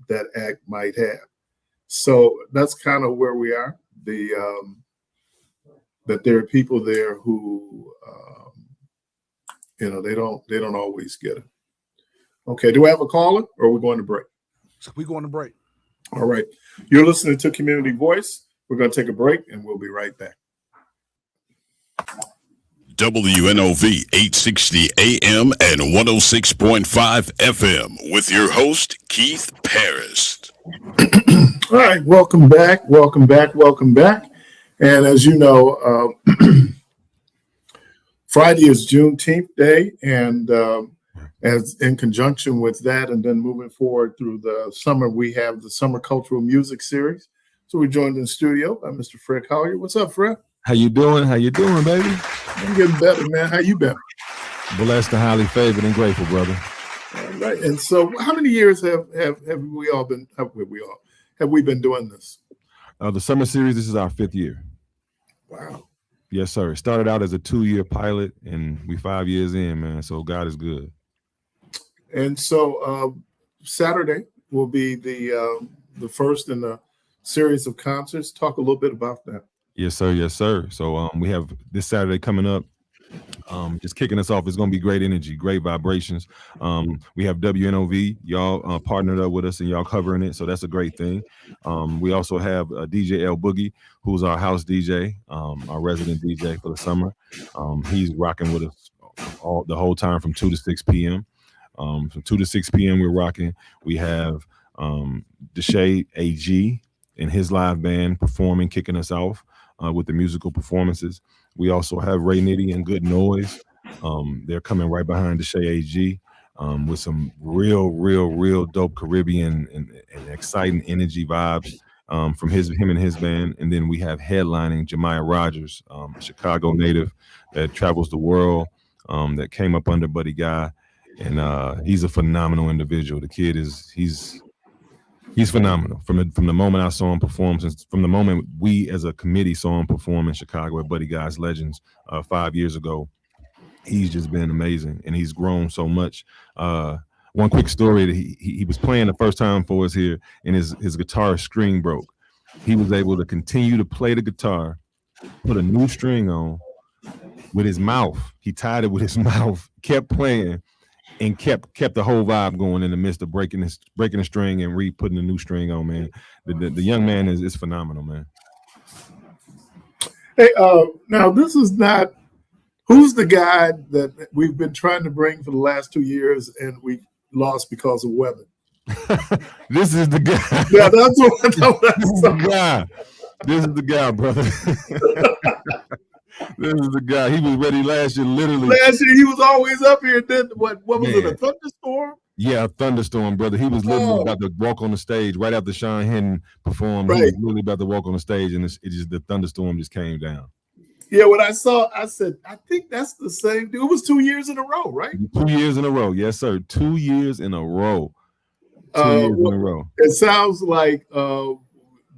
that act might have. So that's kind of where we are. That there are people there who, they don't always get it. Okay, do we have a caller, or are we going to break? We're going to break. All right, you're listening to Community Voice. We're going to take a break, and we'll be right back. WNOV 860 AM and 106.5 FM with your host, Keith Parris. All right, welcome back. And as you know, Friday is Juneteenth Day, and as in conjunction with that, and then moving forward through the summer, we have the Summer Cultural Music Series. So we're joined in the studio by Mr. Fred Collier. What's up, Fred? How you doing, baby? I'm getting better, man. How you been? Blessed and highly favored and grateful, brother. All right. And so how many years have we been doing this? The summer series, this is our 5th year. Wow. Yes, sir. It started out as a 2-year pilot, and we 5 years in, man. So God is good. And so Saturday will be the first in a series of concerts. Talk a little bit about that. Yes, sir. Yes, sir. So we have this Saturday coming up. Just kicking us off. It's going to be great energy, great vibrations. We have WNOV. Y'all partnered up with us, and y'all covering it. So that's a great thing. We also have DJ L Boogie, who's our house DJ, our resident DJ for the summer. He's rocking with us the whole time from 2 to 6 p.m. From 2 to 6 p.m. we're rocking. We have Deshae AG and his live band performing, kicking us off with the musical performances. We also have Ray Nitty and Good Noise. They're coming right behind Deshae AG with some real dope Caribbean and exciting energy vibes from him and his band. And then we have headlining Jamiah Rogers, a Chicago native that travels the world, that came up under Buddy Guy. And he's a phenomenal individual. The kid he's phenomenal. From the moment I saw him perform, from the moment we as a committee saw him perform in Chicago at Buddy Guy's Legends 5 years ago, he's just been amazing, and he's grown so much. One quick story: that he was playing the first time for us here, and his guitar string broke. He was able to continue to play the guitar, put a new string on with his mouth. He tied it with his mouth, kept playing, and kept the whole vibe going in the midst of breaking the string and putting a new string on, man. The young man is phenomenal, man. Hey, now this is not, who's the guy that we've been trying to bring for the last 2 years and we lost because of weather? This is the guy. Yeah, that's what this is the guy. This is the guy, brother. This is the guy. He was ready last year, literally. Last year, he was always up here. Then what was it, a thunderstorm? Yeah, a thunderstorm, brother. He was literally about to walk on the stage right after Sean Henn performed. Right. He was literally about to walk on the stage, and the thunderstorm just came down. Yeah, when I saw, I said, I think that's the same dude. It was 2 years in a row, right? 2 years in a row. Yes, sir. 2 years in a row. 2 years in a row. It sounds like,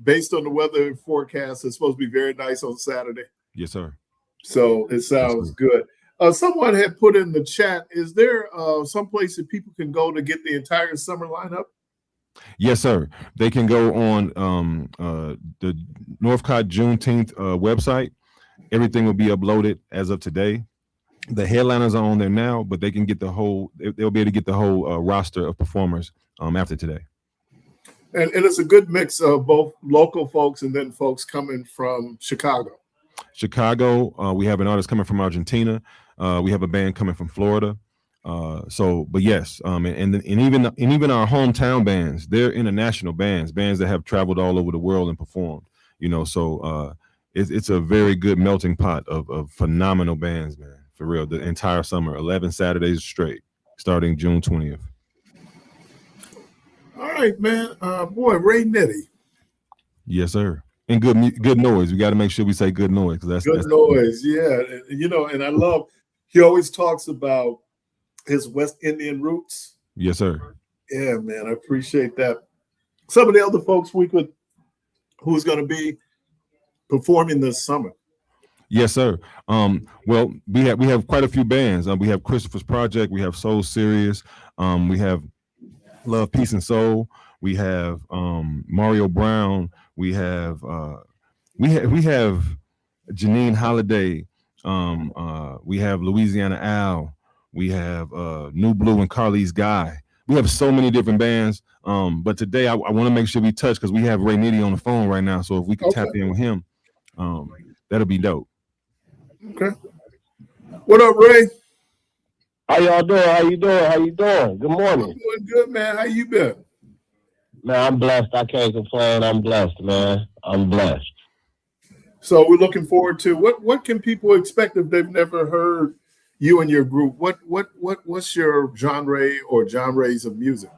based on the weather forecast, it's supposed to be very nice on Saturday. Yes, sir. So it sounds good. Someone had put in the chat, is there some place that people can go to get the entire summer lineup? Yes, sir. They can go on the Northcott Juneteenth website. Everything will be uploaded as of today. The headliners are on there now, but they can get they'll be able to get the whole roster of performers after today. And it's a good mix of both local folks and then folks coming from Chicago. We have an artist coming from Argentina. We have a band coming from Florida. But yes, and even our hometown bands, they're international bands that have traveled all over the world and performed. So it's a very good melting pot of phenomenal bands, man. For real, the entire summer, 11 Saturdays straight, starting June 20th. All right, man. Boy, Ray Nitty. Yes, sir. And good noise. We got to make sure we say good noise, because that's good noise. Yeah, and I love. He always talks about his West Indian roots. Yes, sir. Yeah, man, I appreciate that. Some of the other folks who's going to be performing this summer. Yes, sir. Well, we have quite a few bands. We have Christopher's Project. We have Soul Serious. We have Love, Peace, and Soul. We have Mario Brown. We have Janine Holiday. We have Louisiana Al. We have New Blue and Carly's Guy. We have so many different bands. But today I want to make sure we touch because we have Ray Nitty on the phone right now. So if we could tap in with him, that'll be dope. Okay. What up, Ray? How y'all doing? How you doing? How you doing? Good morning. I'm doing good, man. How you been? Man, I'm blessed. I can't complain. I'm blessed, man. I'm blessed. So we're looking forward to what can people expect if they've never heard you and your group? What's your genre or genres of music?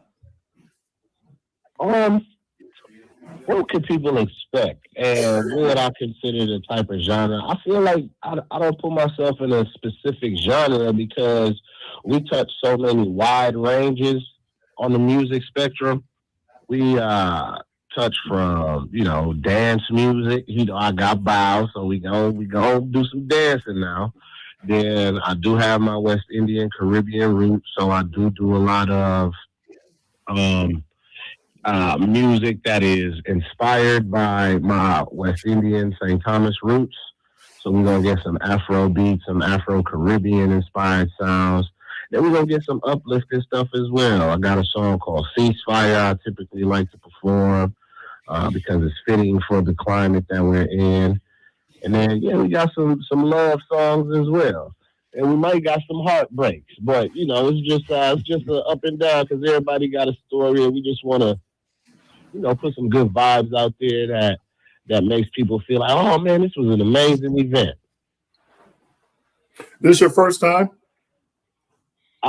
What can people expect? And what would I consider the type of genre? I feel like I don't put myself in a specific genre because we touch so many wide ranges on the music spectrum. We touch from, dance music. I got bows, so we gonna do some dancing now. Then I do have my West Indian Caribbean roots, so I do a lot of music that is inspired by my West Indian St. Thomas roots. So we're going to get some Afro beats, some Afro Caribbean inspired sounds. Then we're going to get some uplifting stuff as well. I got a song called Ceasefire I typically like to perform because it's fitting for the climate that we're in. And then, we got some love songs as well. And we might got some heartbreaks. But, it's just a up and down because everybody got a story and we just want to put some good vibes out there that makes people feel like, oh man, this was an amazing event. This your first time?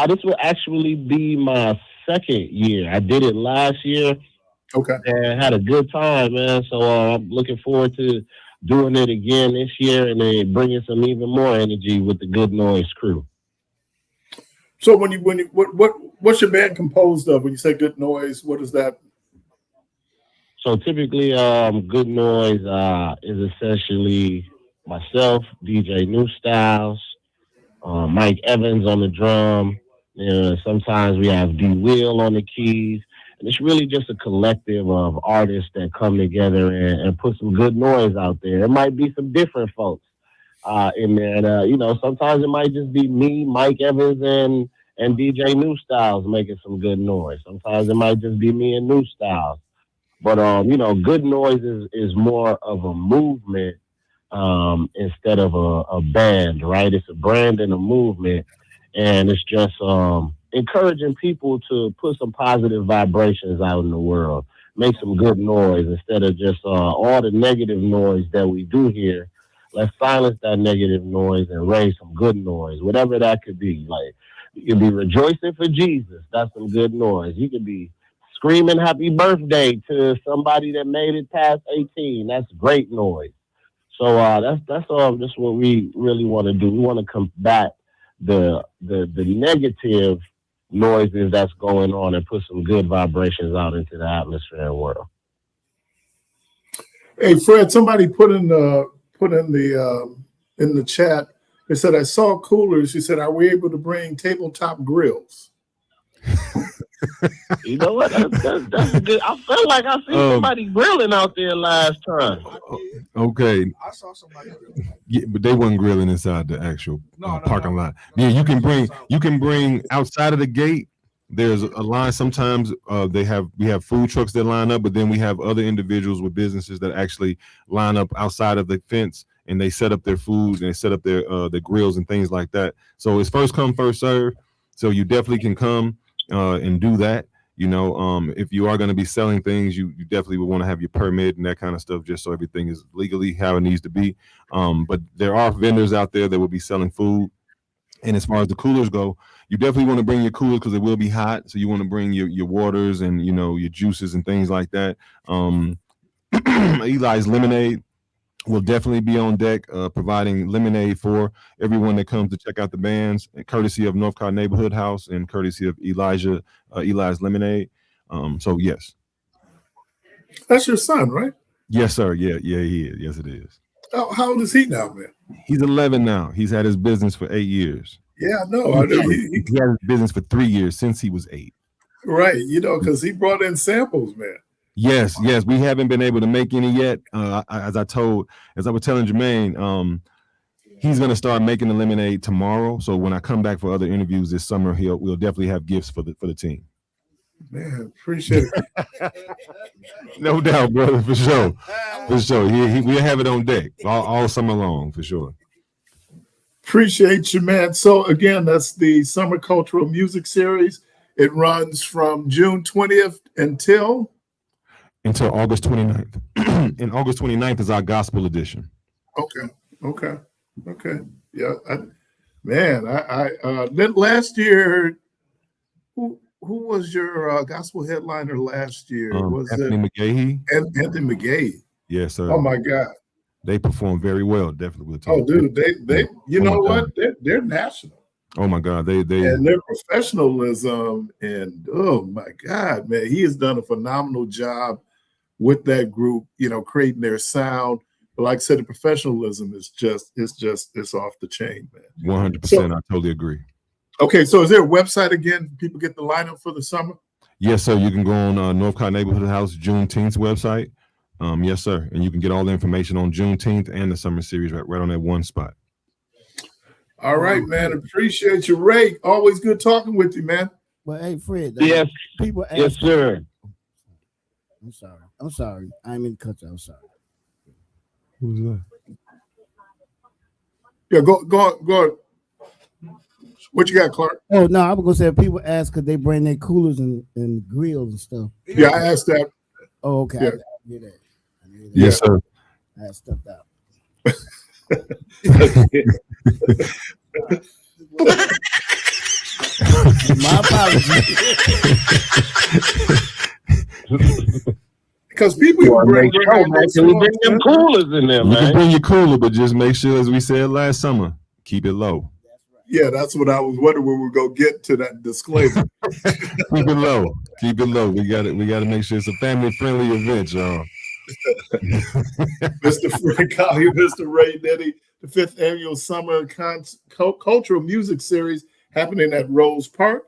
This will actually be my second year. I did it last year. Okay. And had a good time, man. So I'm looking forward to doing it again this year and then bringing some even more energy with the Good Noise crew. So what's your band composed of? When you say Good Noise, what is that? So typically, Good Noise is essentially myself, DJ New Styles, Mike Evans on the drum. Sometimes we have D Will on the keys. And it's really just a collective of artists that come together and put some good noise out there. It might be some different folks in there. And, sometimes it might just be me, Mike Evans, and DJ New Styles making some good noise. Sometimes it might just be me and New Styles. But, Good Noise is more of a movement instead of a band, right? It's a brand and a movement. And it's just encouraging people to put some positive vibrations out in the world. Make some good noise instead of just all the negative noise that we do here. Let's silence that negative noise and raise some good noise, whatever that could be. Like, you could be rejoicing for Jesus. That's some good noise. You could be screaming happy birthday to somebody that made it past 18. That's great noise. So that's just what we really want to do. We want to combat the negative noises that's going on and put some good vibrations out into the atmosphere and world. Hey Fred, somebody put in the chat. They said, I saw coolers. She said, are we able to bring tabletop grills? You know what? That's good. I felt like I seen somebody grilling out there last time. Okay. I saw somebody grilling. Yeah, but they wasn't grilling inside the actual parking lot. Yeah, you can bring outside of the gate. There's a line. Sometimes we have food trucks that line up, but then we have other individuals with businesses that actually line up outside of the fence and they set up their food and they set up their grills and things like that. So it's first come, first serve. So you definitely can come and do that. If you are going to be selling things, you definitely would want to have your permit and that kind of stuff, just so everything is legally how it needs to be. But there are vendors out there that will be selling food. And as far as the coolers go, you definitely want to bring your coolers because it will be hot. So you want to bring your waters and, your juices and things like that. Eli's Lemonade will definitely be on deck, providing lemonade for everyone that comes to check out the bands, courtesy of Northcott Neighborhood House and courtesy of Eli's Lemonade. So yes. That's your son, right? Yes, sir. Yeah, he is. Yes, it is. How old is he now, man? He's 11 now. He's had his business for 8 years. Yeah, no, He had his business for 3 years since he was 8. Right, because he brought in samples, man. Yes. We haven't been able to make any yet. As I was telling Jermaine, he's gonna start making the lemonade tomorrow. So when I come back for other interviews this summer, we'll definitely have gifts for the team. Man, appreciate it. No doubt, brother, for sure. We'll have it on deck all summer long, for sure. Appreciate you, man. So again, that's the Summer Cultural Music Series. It runs from June 20th until August 29th. And August 29th is our gospel edition. Okay. Yeah, then last year, who was your gospel headliner last year? Was Anthony McGahee? Anthony McGahee. Yes, sir. Oh my God. They perform very well, definitely. Oh, dude, they you know what? They're national. Oh my God, they and their professionalism, and oh my God, man, he has done a phenomenal job with that group, creating their sound. But like I said, the professionalism is it's off the chain, man. 100%. I totally agree. Okay, so is there a website again? People get the lineup for the summer? Yes, sir. You can go on Northcott Neighborhood House Juneteenth website. Yes, sir. And you can get all the information on Juneteenth and the summer series right on that one spot. All right, man. Appreciate you, Ray. Always good talking with you, man. Well, hey, Fred. Yes. People ask. Yes, sir. I'm sorry. I mean, cut you. I'm sorry. Who's that? Yeah, go. What you got, Clark? Oh no, I was gonna say people ask could they bring their coolers and grills and stuff. Yeah, I asked that. Oh, okay. Yeah. I hear that. Yes, sir. I stepped out. My apologies. Because people bring them coolers in there, you man. can bring your cooler, but just make sure, as we said last summer, keep it low. Yeah, that's what I was wondering when we go get to that disclaimer. Keep it low. Keep it low. We got to make sure it's a family-friendly event, y'all. Mr. Frank Collier, Mr. Ray Nitty, the 5th annual Summer Cultural Music Series happening at Rose Park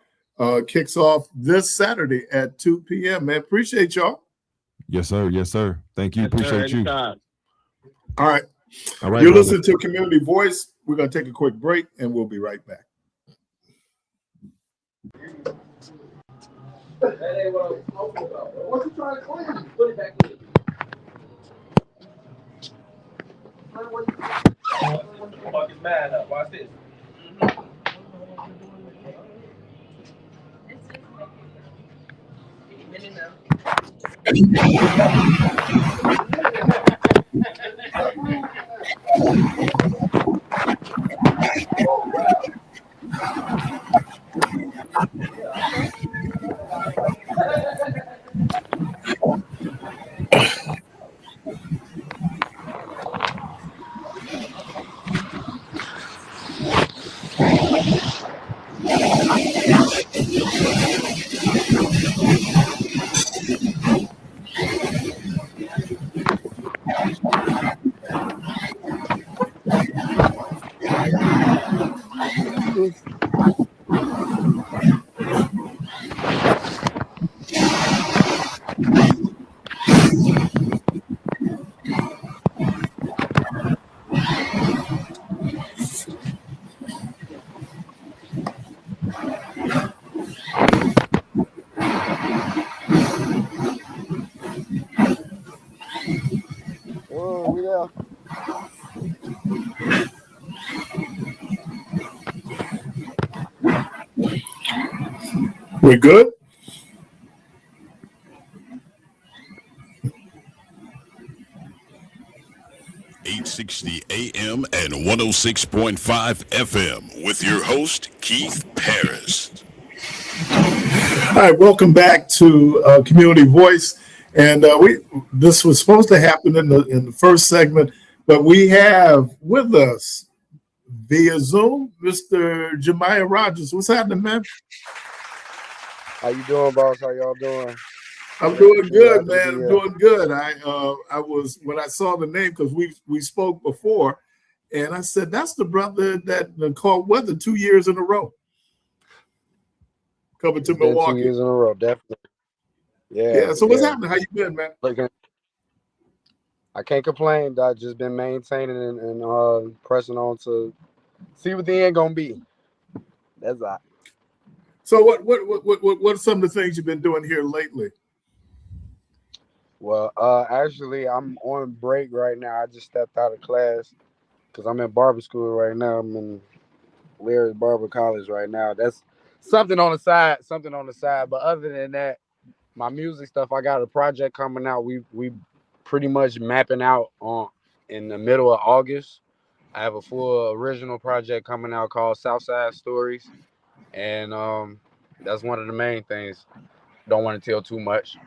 kicks off this Saturday at 2 p.m. Man, appreciate y'all. Yes, sir. Yes, sir. Thank you. Appreciate you. All right. All right. You're listening to Community Voice. We're going to take a quick break, and we'll be right back. What you trying to clean? Put it back in. Fucking mad up. Watch this. We good? .860 AM and 106.5 FM with your host, Keith Parris. All right, welcome back to Community Voice. And this was supposed to happen in the first segment, but we have with us via Zoom, Mr. Jamiah Rogers. What's happening, man? How you doing, boss? How y'all doing? I'm doing good, man. I'm doing good. I was when I saw the name because we spoke before, and I said that's the brother that called weather 2 years in a row. Coming to Milwaukee. 2 years in a row, definitely. Yeah. So what's happening? How you been, man? I can't complain. I've just been maintaining and pressing on to see what the end gonna be. That's all. So what are some of the things you've been doing here lately? Well, actually, I'm on break right now. I just stepped out of class because I'm in barber school right now. I'm in Larry's Barber College right now. That's something on the side. But other than that, my music stuff, I got a project coming out. We pretty much mapping out in the middle of August. I have a full original project coming out called Southside Stories, and that's one of the main things. Don't want to tell too much.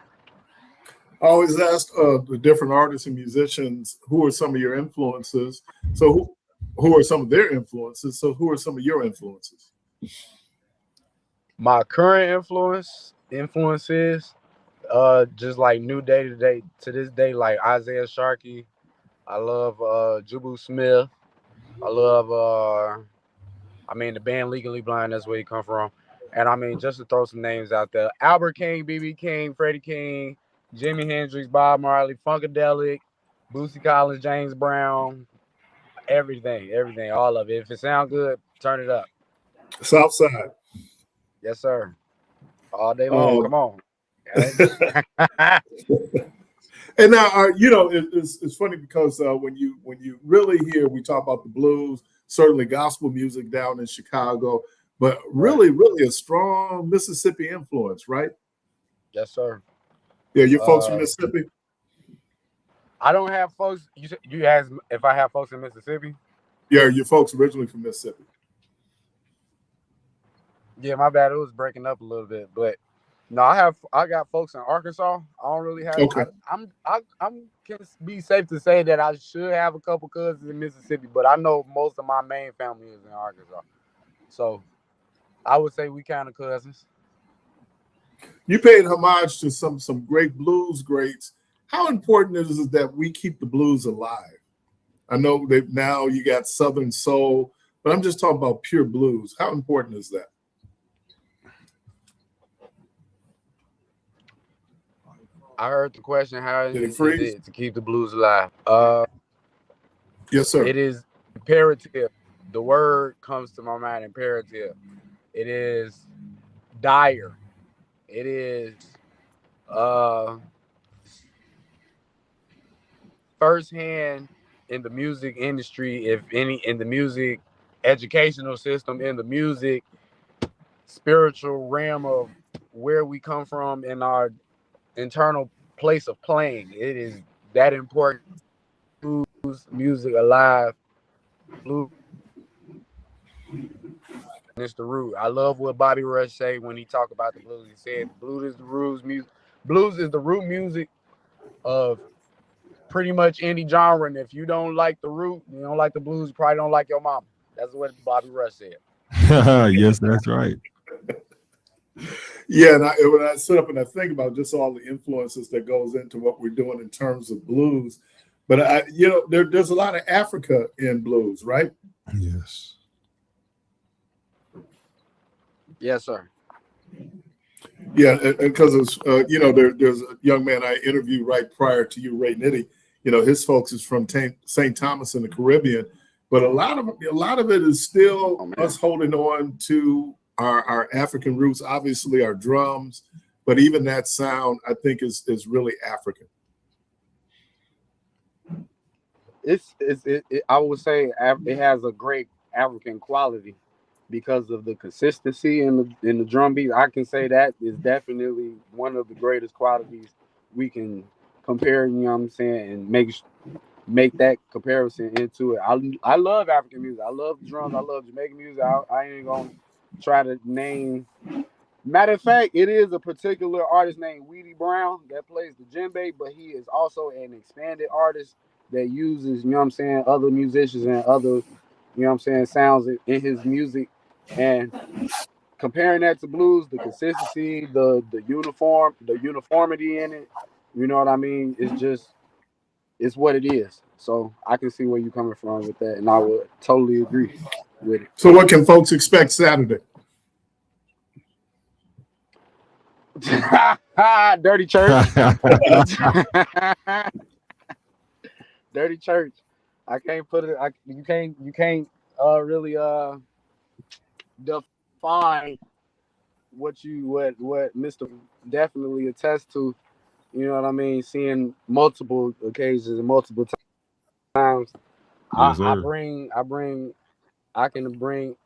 I always ask the different artists and musicians who are some of your influences. So who are some of their influences? So who are some of your influences? My current influences, just like new day to this day, like Isaiah Sharkey. I love Jubu Smith. I love the band Legally Blind, that's where he come from. And I mean, just to throw some names out there, Albert King, BB King, Freddie King, Jimi Hendrix, Bob Marley, Funkadelic, Bootsy Collins, James Brown, everything, all of it. If it sounds good, turn it up. Southside. Yes, sir. All day long. Come on. And now, it's funny because when you really hear, we talk about the blues, certainly gospel music down in Chicago, but really a strong Mississippi influence, right? Yes, sir. Yeah, your folks from Mississippi? I don't have folks. You asked if I have folks in Mississippi? Yeah, your folks originally from Mississippi. Yeah, my bad. It was breaking up a little bit, but no, I got folks in Arkansas. I don't really have. Okay. I'm can be safe to say that I should have a couple cousins in Mississippi, but I know most of my main family is in Arkansas, so I would say we kind of cousins. You paid homage to some great blues greats. How important is it that we keep the blues alive? I know that now you got Southern soul, but I'm just talking about pure blues. How important is that? I heard the question, how is it to keep the blues alive? Yes, sir. It is imperative. The word comes to my mind, imperative. It is dire. It is firsthand in the music industry, if any, in the music educational system, in the music spiritual realm of where we come from in our internal place of playing. It is that important. Blues music alive. Blues. It's the root. I love what Bobby Rush say when he talk about the blues. He said blues is the root music. Blues is the root music of pretty much any genre. And if you don't like the root, you don't like the blues, you probably don't like your mama. That's what Bobby Rush said. Yes, that's right. Yeah, and when I sit up and I think about just all the influences that goes into what we're doing in terms of blues, but there's a lot of Africa in blues, right? Yes. Yes, sir. Yeah, because there's a young man I interviewed right prior to you, Ray Nitty. His folks is from St. Thomas in the Caribbean, but a lot of it is still us holding on to our African roots, obviously our drums, but even that sound I think is really African. I would say it has a great African quality because of the consistency in the drum beat. I can say that is definitely one of the greatest qualities we can compare, you know what I'm saying, and make that comparison into it. I love African music. I love drums. I love Jamaican music. I ain't gonna try to name. Matter of fact, it is a particular artist named Weedy Brown that plays the djembe, but he is also an expanded artist that uses, you know what I'm saying, other musicians and other, you know what I'm saying, sounds in his music. And comparing that to blues, the consistency, the uniformity in it, you know what I mean? It's what it is. So I can see where you're coming from with that, and I would totally agree with it. So what can folks expect Saturday? Dirty church. Dirty church. I can't put it. You can't really define what Mr. definitely attests to. You know what I mean? Seeing multiple occasions and multiple times. Yes, I can bring,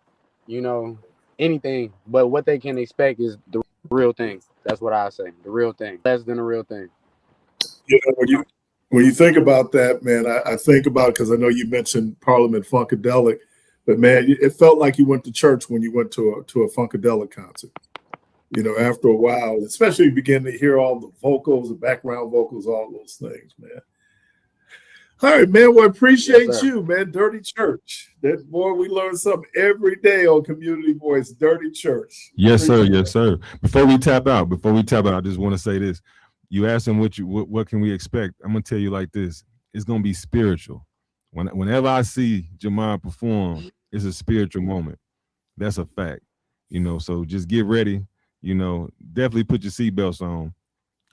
you know, anything, but what they can expect is the real thing. That's what I say. The real thing. Less than the real thing. You know, when you think about that, man, I think about, because I know you mentioned Parliament Funkadelic, but man, it felt like you went to church when you went to a Funkadelic concert. You know, after a while, especially you begin to hear all the vocals, the background vocals, all those things, man. All right, man. Well, appreciate you, man. Dirty Church. That boy, we learn something every day on Community Voice. Dirty Church. Yes, sir. Yes, sir. Before we tap out, I just want to say this. You asked him what can we expect? I'm gonna tell you like this. It's gonna be spiritual. Whenever I see Jamiah perform, it's a spiritual moment. That's a fact. You know, so just get ready. You know, definitely put your seatbelts on,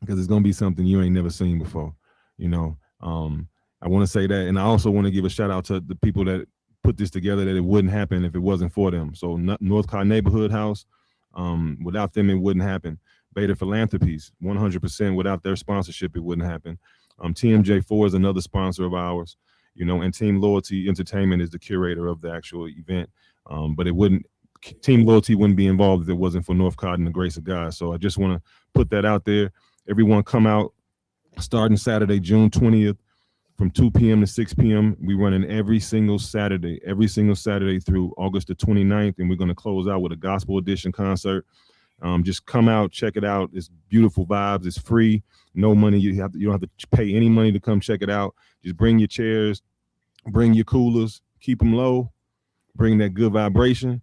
because it's gonna be something you ain't never seen before. You know, I want to say that, and I also want to give a shout out to the people that put this together, that it wouldn't happen if it wasn't for them. So Northcott Neighborhood House, without them, it wouldn't happen. Beta Philanthropies, 100%. Without their sponsorship, it wouldn't happen. TMJ4 is another sponsor of ours, you know, and Team Loyalty Entertainment is the curator of the actual event. But Team Loyalty wouldn't be involved if it wasn't for Northcott and the grace of God. So I just want to put that out there. Everyone come out starting Saturday, June 20th. From 2 p.m. to 6 p.m. We running every single Saturday through August the 29th, and we're going to close out with a gospel edition concert. Just come out, check it out. It's beautiful vibes. It's free, no money. You don't have to pay any money to come check it out. Just bring your chairs, bring your coolers, keep them low, bring that good vibration,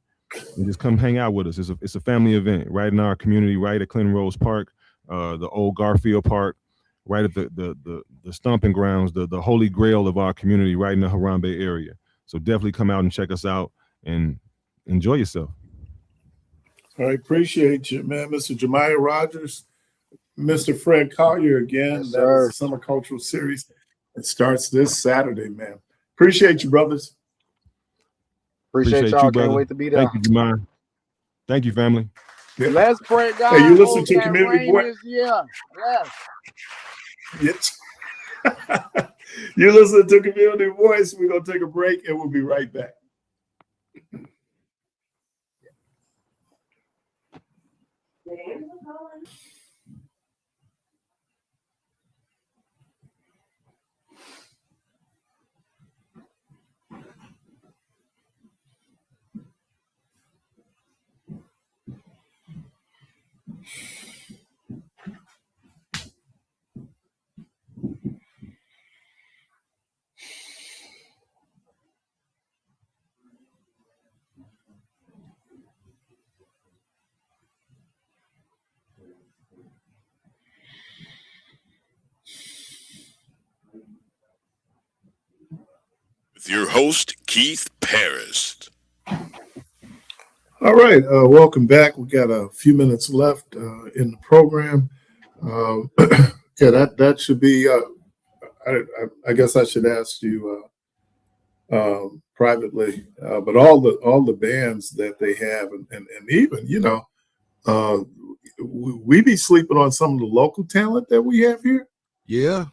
and just come hang out with us. It's a family event right in our community, right at Clinton Rose Park, the old Garfield Park, right at the stomping grounds, the holy grail of our community, right in the Harambe area. So definitely come out and check us out and enjoy yourself. All right, appreciate you, man. Mr. Jamiah Rogers, Mr. Fred Collier again. Yes, that is the Summer Cultural Series. It starts this Saturday, man. Appreciate you, brothers. Appreciate y'all. Can't wait to be there. Thank you, Jamiah. Thank you, family. Yeah. Let's pray, God. Hey, you listen to Community Voice? Yeah. Yes. You listen to Community Voice. We're going to take a break and we'll be right back. With your host, Keith Parris. All right, welcome back. We got a few minutes left in the program. Yeah, that should be. I guess I should ask you privately, but all the bands that they have, and even we be sleeping on some of the local talent that we have here. Yeah.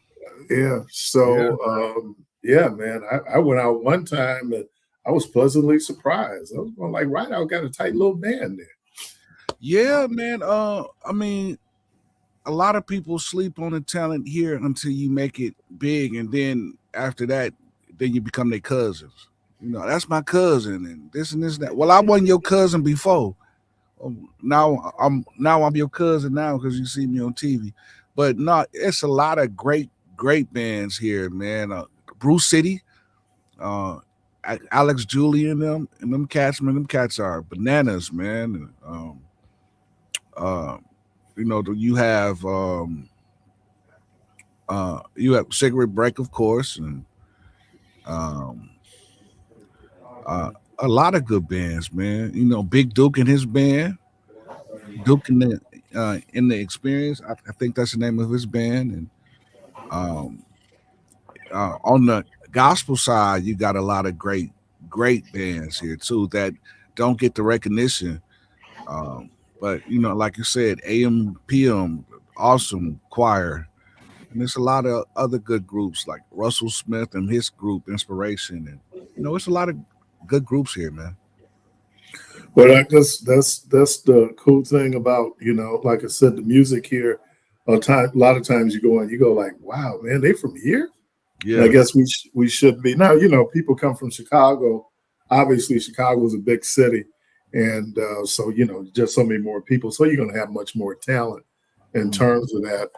So yeah, man, I went out one time and I was pleasantly surprised. I was going like, right, I got a tight little band there. Yeah, man. I mean, a lot of people sleep on the talent here until you make it big, and then after that, then you become their cousins. You know, that's my cousin, and this and this and that. Well, I wasn't your cousin before. Now I'm your cousin now because you see me on TV. But no, it's a lot of great bands here, man. Bruce City, Alex Julian them cats, man. Them cats are bananas, man. You have Cigarette Break, of course, and a lot of good bands, man. Big Duke and his band, Duke in the Experience. I think that's the name of his band. And on the gospel side, you got a lot of great bands here too that don't get the recognition. But like you said, AM PM, awesome choir. And there's a lot of other good groups like Russell Smith and his group Inspiration. And it's a lot of good groups here, man. Well, that's the cool thing about, like I said, the music here. A lot of times you go like, wow, man, they from here? Yeah. And I guess we should be. Now, people come from Chicago. Obviously, Chicago is a big city. And so, just so many more people. So you're going to have much more talent in terms of that.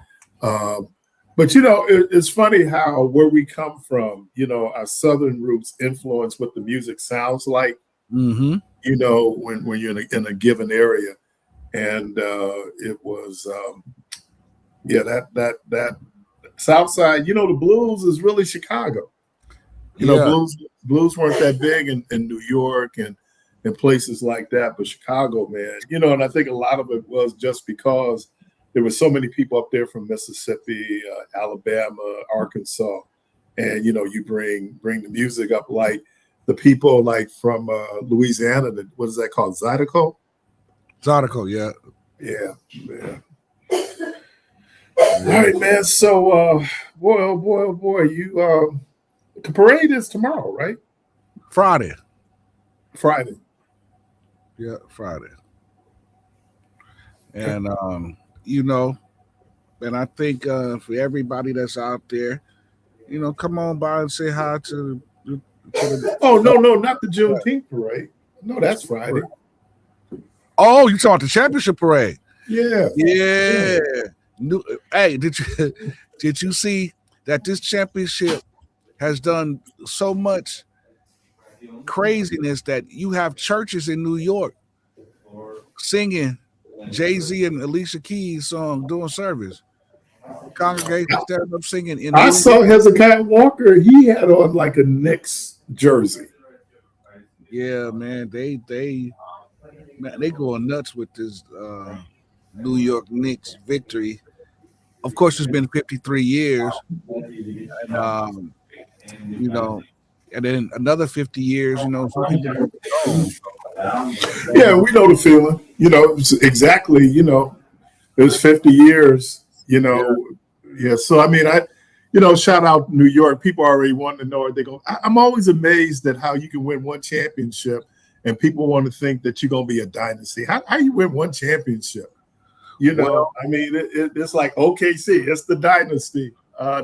But, it's funny how where we come from, our Southern roots influence what the music sounds like, when you're in a given area. And it was, that South Side, the blues is really Chicago. Blues weren't that big in New York and places like that. But Chicago, man, and I think a lot of it was just because there were so many people up there from Mississippi, Alabama, Arkansas, and you bring the music up, like the people like from Louisiana. What is that called? Zydeco? Zydeco, yeah. Yeah. All right, man. So, boy, you the parade is tomorrow, right? Friday. Yeah, Friday. And and I think for everybody that's out there, come on by and say hi to oh, no, not the Juneteenth parade. No, that's Friday. Oh, you talking about the championship parade? Yeah. Hey, did you see that this championship has done so much craziness that you have churches in New York singing Jay-Z and Alicia Keys' song doing service? Congregation standing up singing. I saw Hezekiah Walker. He had on like a Knicks jersey. Yeah, man. They going nuts with this New York Knicks victory. Of course, it's been 53 years, and and then another 50 years. Some people don't know. Yeah, we know the feeling. Exactly. It was 50 years. Yeah. So I mean, shout out New York. People already want to know it. They go. I'm always amazed at how you can win one championship, and people want to think that you're gonna be a dynasty. How you win one championship? I mean, it's like OKC. It's the dynasty.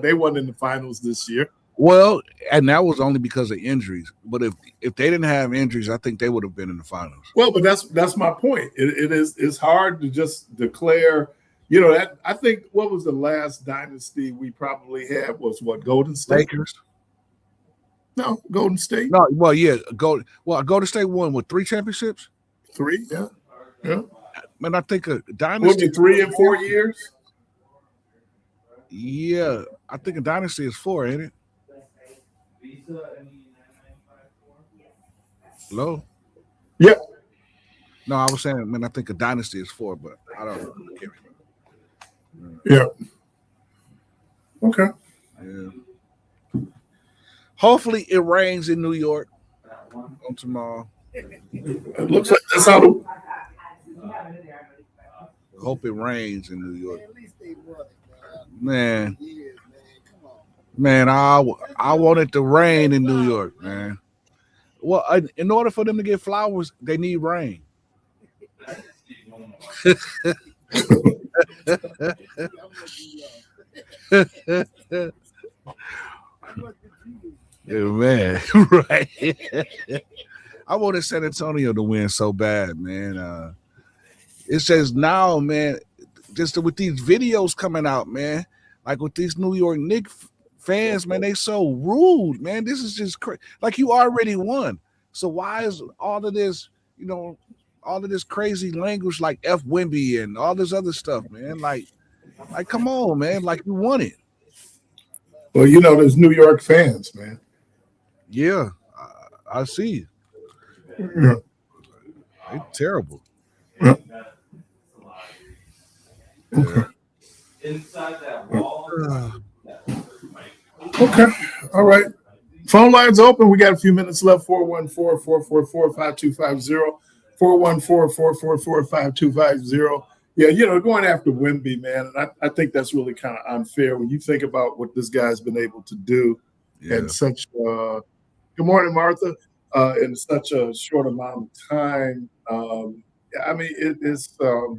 They won in the finals this year. Well, and that was only because of injuries. But if they didn't have injuries, I think they would have been in the finals. Well, but that's my point. It's hard to just declare. That I think what was the last dynasty we probably had was what, Golden State? Lakers. No, Golden State. No, well, yeah, Golden State won with 3 championships. 3, yeah. Man, I think a dynasty. 3 and 4 years. Yeah, I think a dynasty is 4, ain't it? Hello? Yeah. No, I was saying, man, I think a dynasty is 4, but I don't know. I can't remember. Yeah. Okay. Yeah. Hopefully it rains in New York on tomorrow. It looks like that's how Hope it rains in New York. Man, I want it to rain in New York, man. Well, in order for them to get flowers, they need rain. Yeah, man, right. I wanted San Antonio to win so bad, man. It says now, man, just with these videos coming out, man, like with these New York Knicks fans, man, they so rude, man. This is just crazy. Like, you already won. So why is all of this, all of this crazy language like F Wemby and all this other stuff, man? Like, come on, man. Like, you won it. Well, there's New York fans, man. Yeah, I see. Yeah. It's terrible. Yeah. Okay. Inside that wall. Okay. All right. Phone lines open. We got a few minutes left. 414-444-5250. 414-444-5250. Yeah, going after Wemby, man. And I think that's really kind of unfair when you think about what this guy's been able to do in such good morning, Martha. In such a short amount of time. I mean, it is what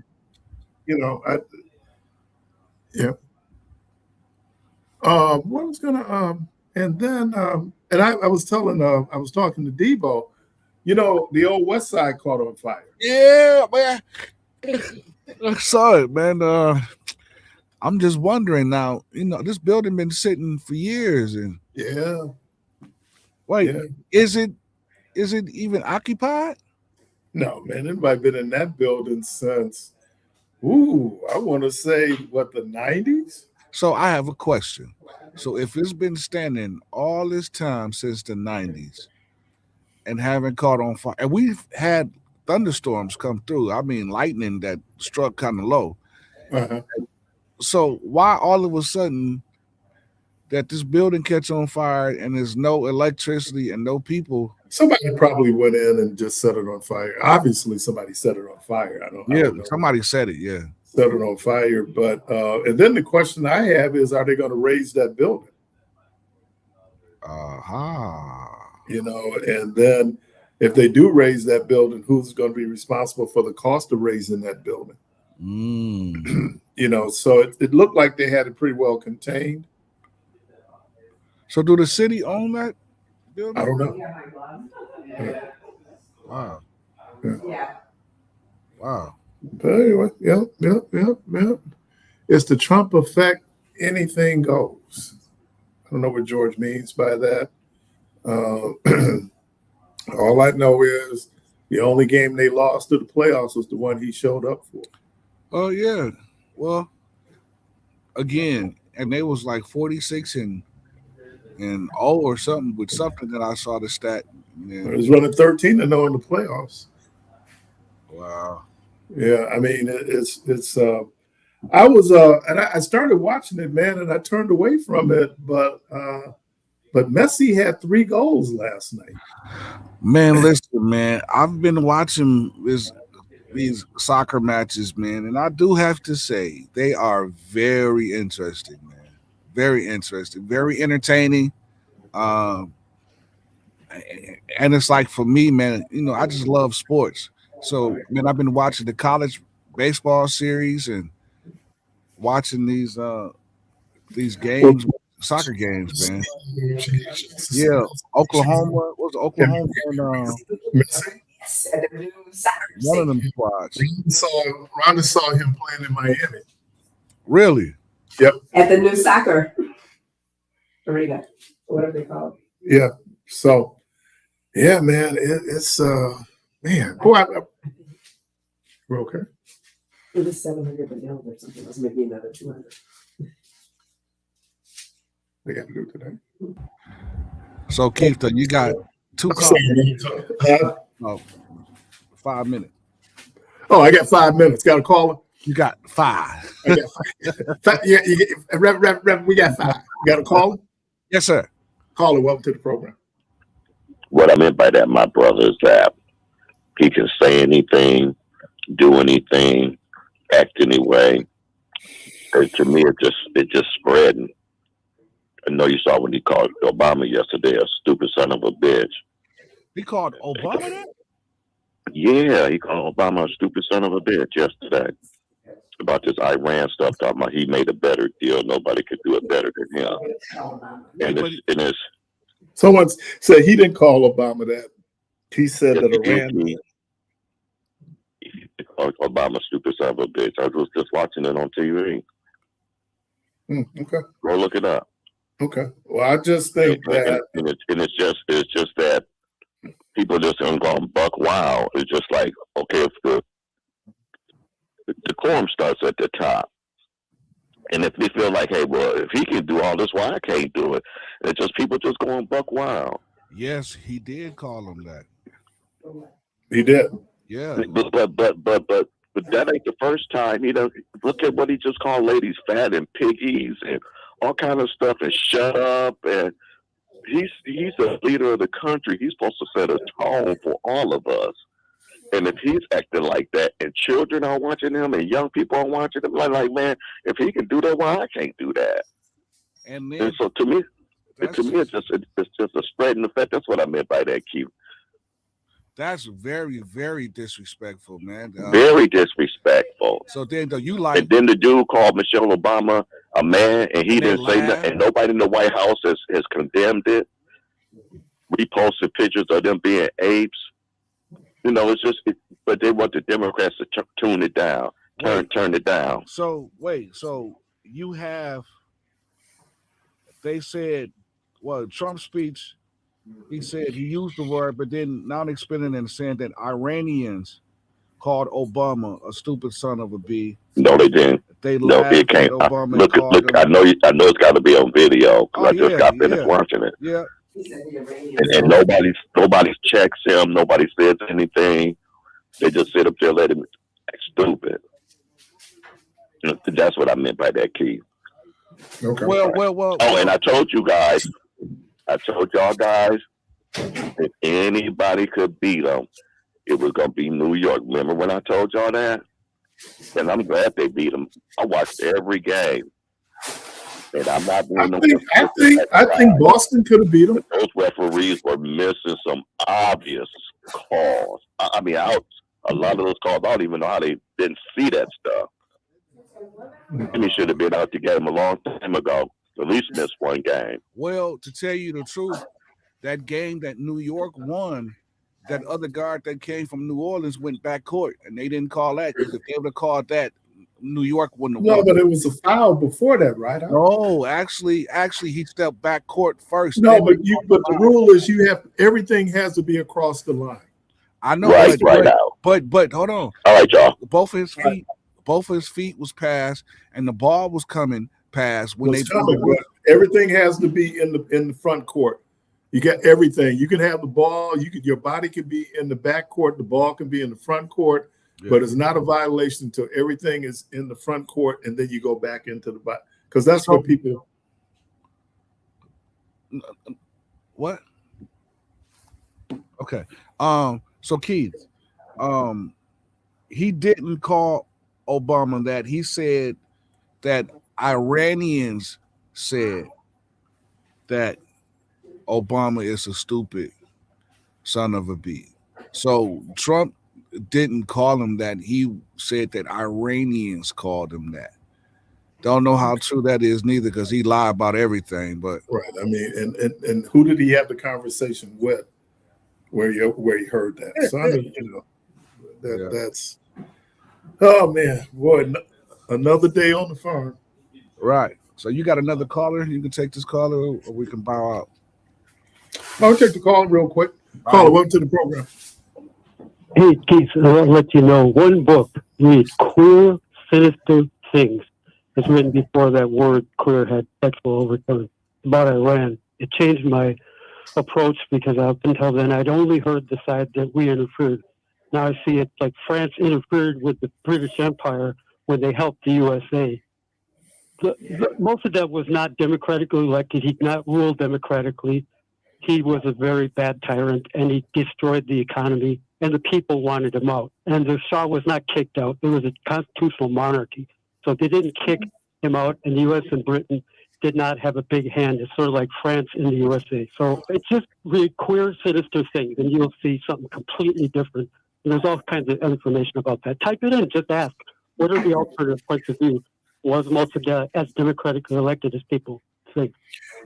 was gonna and then and I was telling I was talking to Debo, the old West Side caught on fire. Yeah, man. I saw it, man. I'm just wondering now, this building been sitting for years, and wait, is it even occupied? No, man, it might have been in that building since I want to say the 90s. So I have a question. So if it's been standing all this time since the 90s and haven't caught on fire, and we've had thunderstorms come through, I mean lightning that struck kind of low. So why all of a sudden that this building catch on fire and there's no electricity and no people? Somebody probably went in and just set it on fire. Obviously, somebody set it on fire. I don't know. Somebody said it. Yeah, set it on fire. But and then the question I have is, are they going to raise that building? And then if they do raise that building, who's going to be responsible for the cost of raising that building? So it looked like they had it pretty well contained. So do the city own that building? I don't know. Wow. Yeah. Wow. But anyway, yeah. It's the Trump effect. Anything goes. I don't know what George means by that. All I know is the only game they lost to the playoffs was the one he showed up for. Oh, yeah. Well, again, and they was like 46 and 0 or something with something that I saw the stat. It was running 13-0 in the playoffs. Wow. Yeah, I mean it's I was and I started watching it, man, and I turned away from it, but Messi had 3 goals last night. Man, listen, man, I've been watching these soccer matches, man, and I do have to say they are very interesting, man. Very interesting, very entertaining. And it's like, for me, man, I just love sports. So, man, I've been watching the college baseball series and watching these games, soccer games, man. Yeah, Oklahoma. What's Oklahoma? One of them squads. Rhonda saw him playing in Miami. Really? Yep. At the new soccer arena. What are they called? Yeah. So, yeah, man, it's man. Boy, we're okay. It was 700 vanilla or something. Let's make me another 200. They got to do today. So, Keith, you got 2 calls. 5 minutes. Oh, I got 5 minutes. Got a caller? You got 5. I got 5. Yeah, Rev, we got 5. You got a caller? Yes, sir. Caller, welcome to the program. What I meant by that, my brother, is that he can say anything, do anything, act any way. And to me, it just spreading. I know you saw when he called Obama yesterday a stupid son of a bitch. He called Obama that? Yeah, he called Obama a stupid son of a bitch yesterday about this Iran stuff, talking about he made a better deal. Nobody could do it better than him. And it's someone said he didn't call Obama that. He said that Iran. He called Obama a stupid son of a bitch. I was just watching it on TV. Okay. Go look it up. Okay. Well, I just think that, it's just that people just gonna go and buck wild. It's just like, okay, if the quorum starts at the top, and if they feel like, hey, well, if he can do all this, why I can't do it? It's just people just going buck wild. Yes, he did call him that. He did. Yeah. But that ain't the first time. Look at what he just called ladies fat and piggies and all kind of stuff and shut up. And he's the leader of the country. He's supposed to set a tone for all of us. And if he's acting like that, and children are watching him, and young people are watching him, like man, if he can do that, why I can't do that? And so to me, it's just a spreading effect. That's what I meant by that, Keith. That's very, very disrespectful, man. Very disrespectful. So then, though, you like, and then the dude called Michelle Obama a man, and he didn't say nothing, and nobody in the White House has condemned it. We posted pictures of them being apes. It's just, but they want the Democrats to tune it down, turn it down. So wait, so you have, they said, well, Trump's speech, he said he used the word, but then now they're spinning and saying that Iranians called Obama a stupid son of a bee. No, they didn't. They laughed it can't. at Obama. Look. I know it's got to be on video because I just got finished watching it. Yeah. And nobody checks him. Nobody says anything. They just sit up there, let him act stupid. That's what I meant by that, Keith. Okay. Well. Oh, and I told y'all guys, if anybody could beat them, it was gonna be New York. Remember when I told y'all that? And I'm glad they beat them. I watched every game. And I'm not doing I think Boston could have beat them. Those referees were missing some obvious calls. I mean, a lot of those calls, I don't even know how they didn't see that stuff. Jimmy should have been out the game a long time ago. At least missed one game. Well, to tell you the truth, that game that New York won, that other guard that came from New Orleans went back court, and they didn't call that. Because if they would have called that, New York wouldn't have won. No, but it was a foul before that, right? No, actually, he stepped back court first. No, but the rule is everything has to be across the line. I know, but hold on. All right, y'all. Both of his feet was passed, and the ball was coming past when everything has to be in the front court. You got everything. You can have the ball. Your body can be in the back court. The ball can be in the front court. Yeah. But it's not a violation until everything is in the front court, and then you go back into the back, because that's what people. What? Okay. So Keith, he didn't call Obama that. He said that Iranians said that Obama is a stupid son of a bee. So Trump didn't call him that. He said that Iranians called him that. Don't know how true that is neither, because he lied about everything. But right, I mean, and who did he have the conversation with where he heard that? So I mean, that's oh man, boy, another day on the farm. Right. So you got another caller? You can take this caller, or we can bow out. I'll take the call real quick. Caller, welcome to the program. Hey, Keith, I'll let you know one book, read Queer, Sinister Things. It's written before that word queer had sexual overtones. About Iran. It changed my approach, because up until then I'd only heard the side that we interfered. Now I see it like France interfered with the British Empire when they helped the USA. Most of that was not democratically elected. He did not rule democratically. He was a very bad tyrant, and he destroyed the economy, and the people wanted him out. And the Shah was not kicked out. There was a constitutional monarchy. So they didn't kick him out, and the U.S. and Britain did not have a big hand. It's sort of like France in the USA. So it's just really queer, sinister things, and you'll see something completely different. And there's all kinds of information about that. Type it in. Just ask, what are the alternative points of view? Was most of the as democratically elected as people think?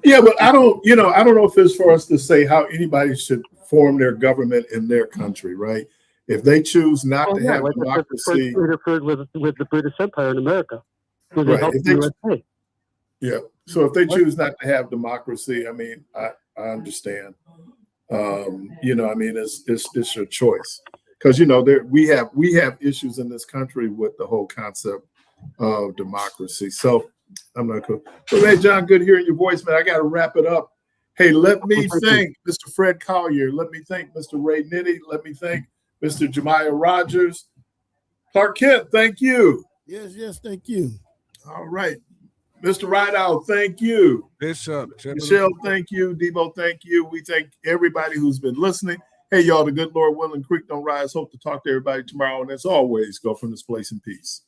Yeah, but I don't know if it's for us to say how anybody should form their government in their country, right? If they choose not to have democracy, interfered with the British Empire in America. Right. Yeah. So if they choose not to have democracy, I mean, I understand. You know, I mean, it's your choice, because you know we have issues in this country with the whole concept of democracy. So I'm not cool. So hey, John, good hearing your voice, man. I got to wrap it up. Hey, let me thank Mr. Fred Collier. Let me thank Mr. Ray Nitty. Let me thank Mr. Jamiah Rogers. Clark Kent, thank you. Yes, thank you. All right. Mr. Rideout, thank you. Bishop. Michelle, thank you. Debo, thank you. We thank everybody who's been listening. Hey, y'all, the good Lord willing, creek don't rise. Hope to talk to everybody tomorrow. And as always, go from this place in peace.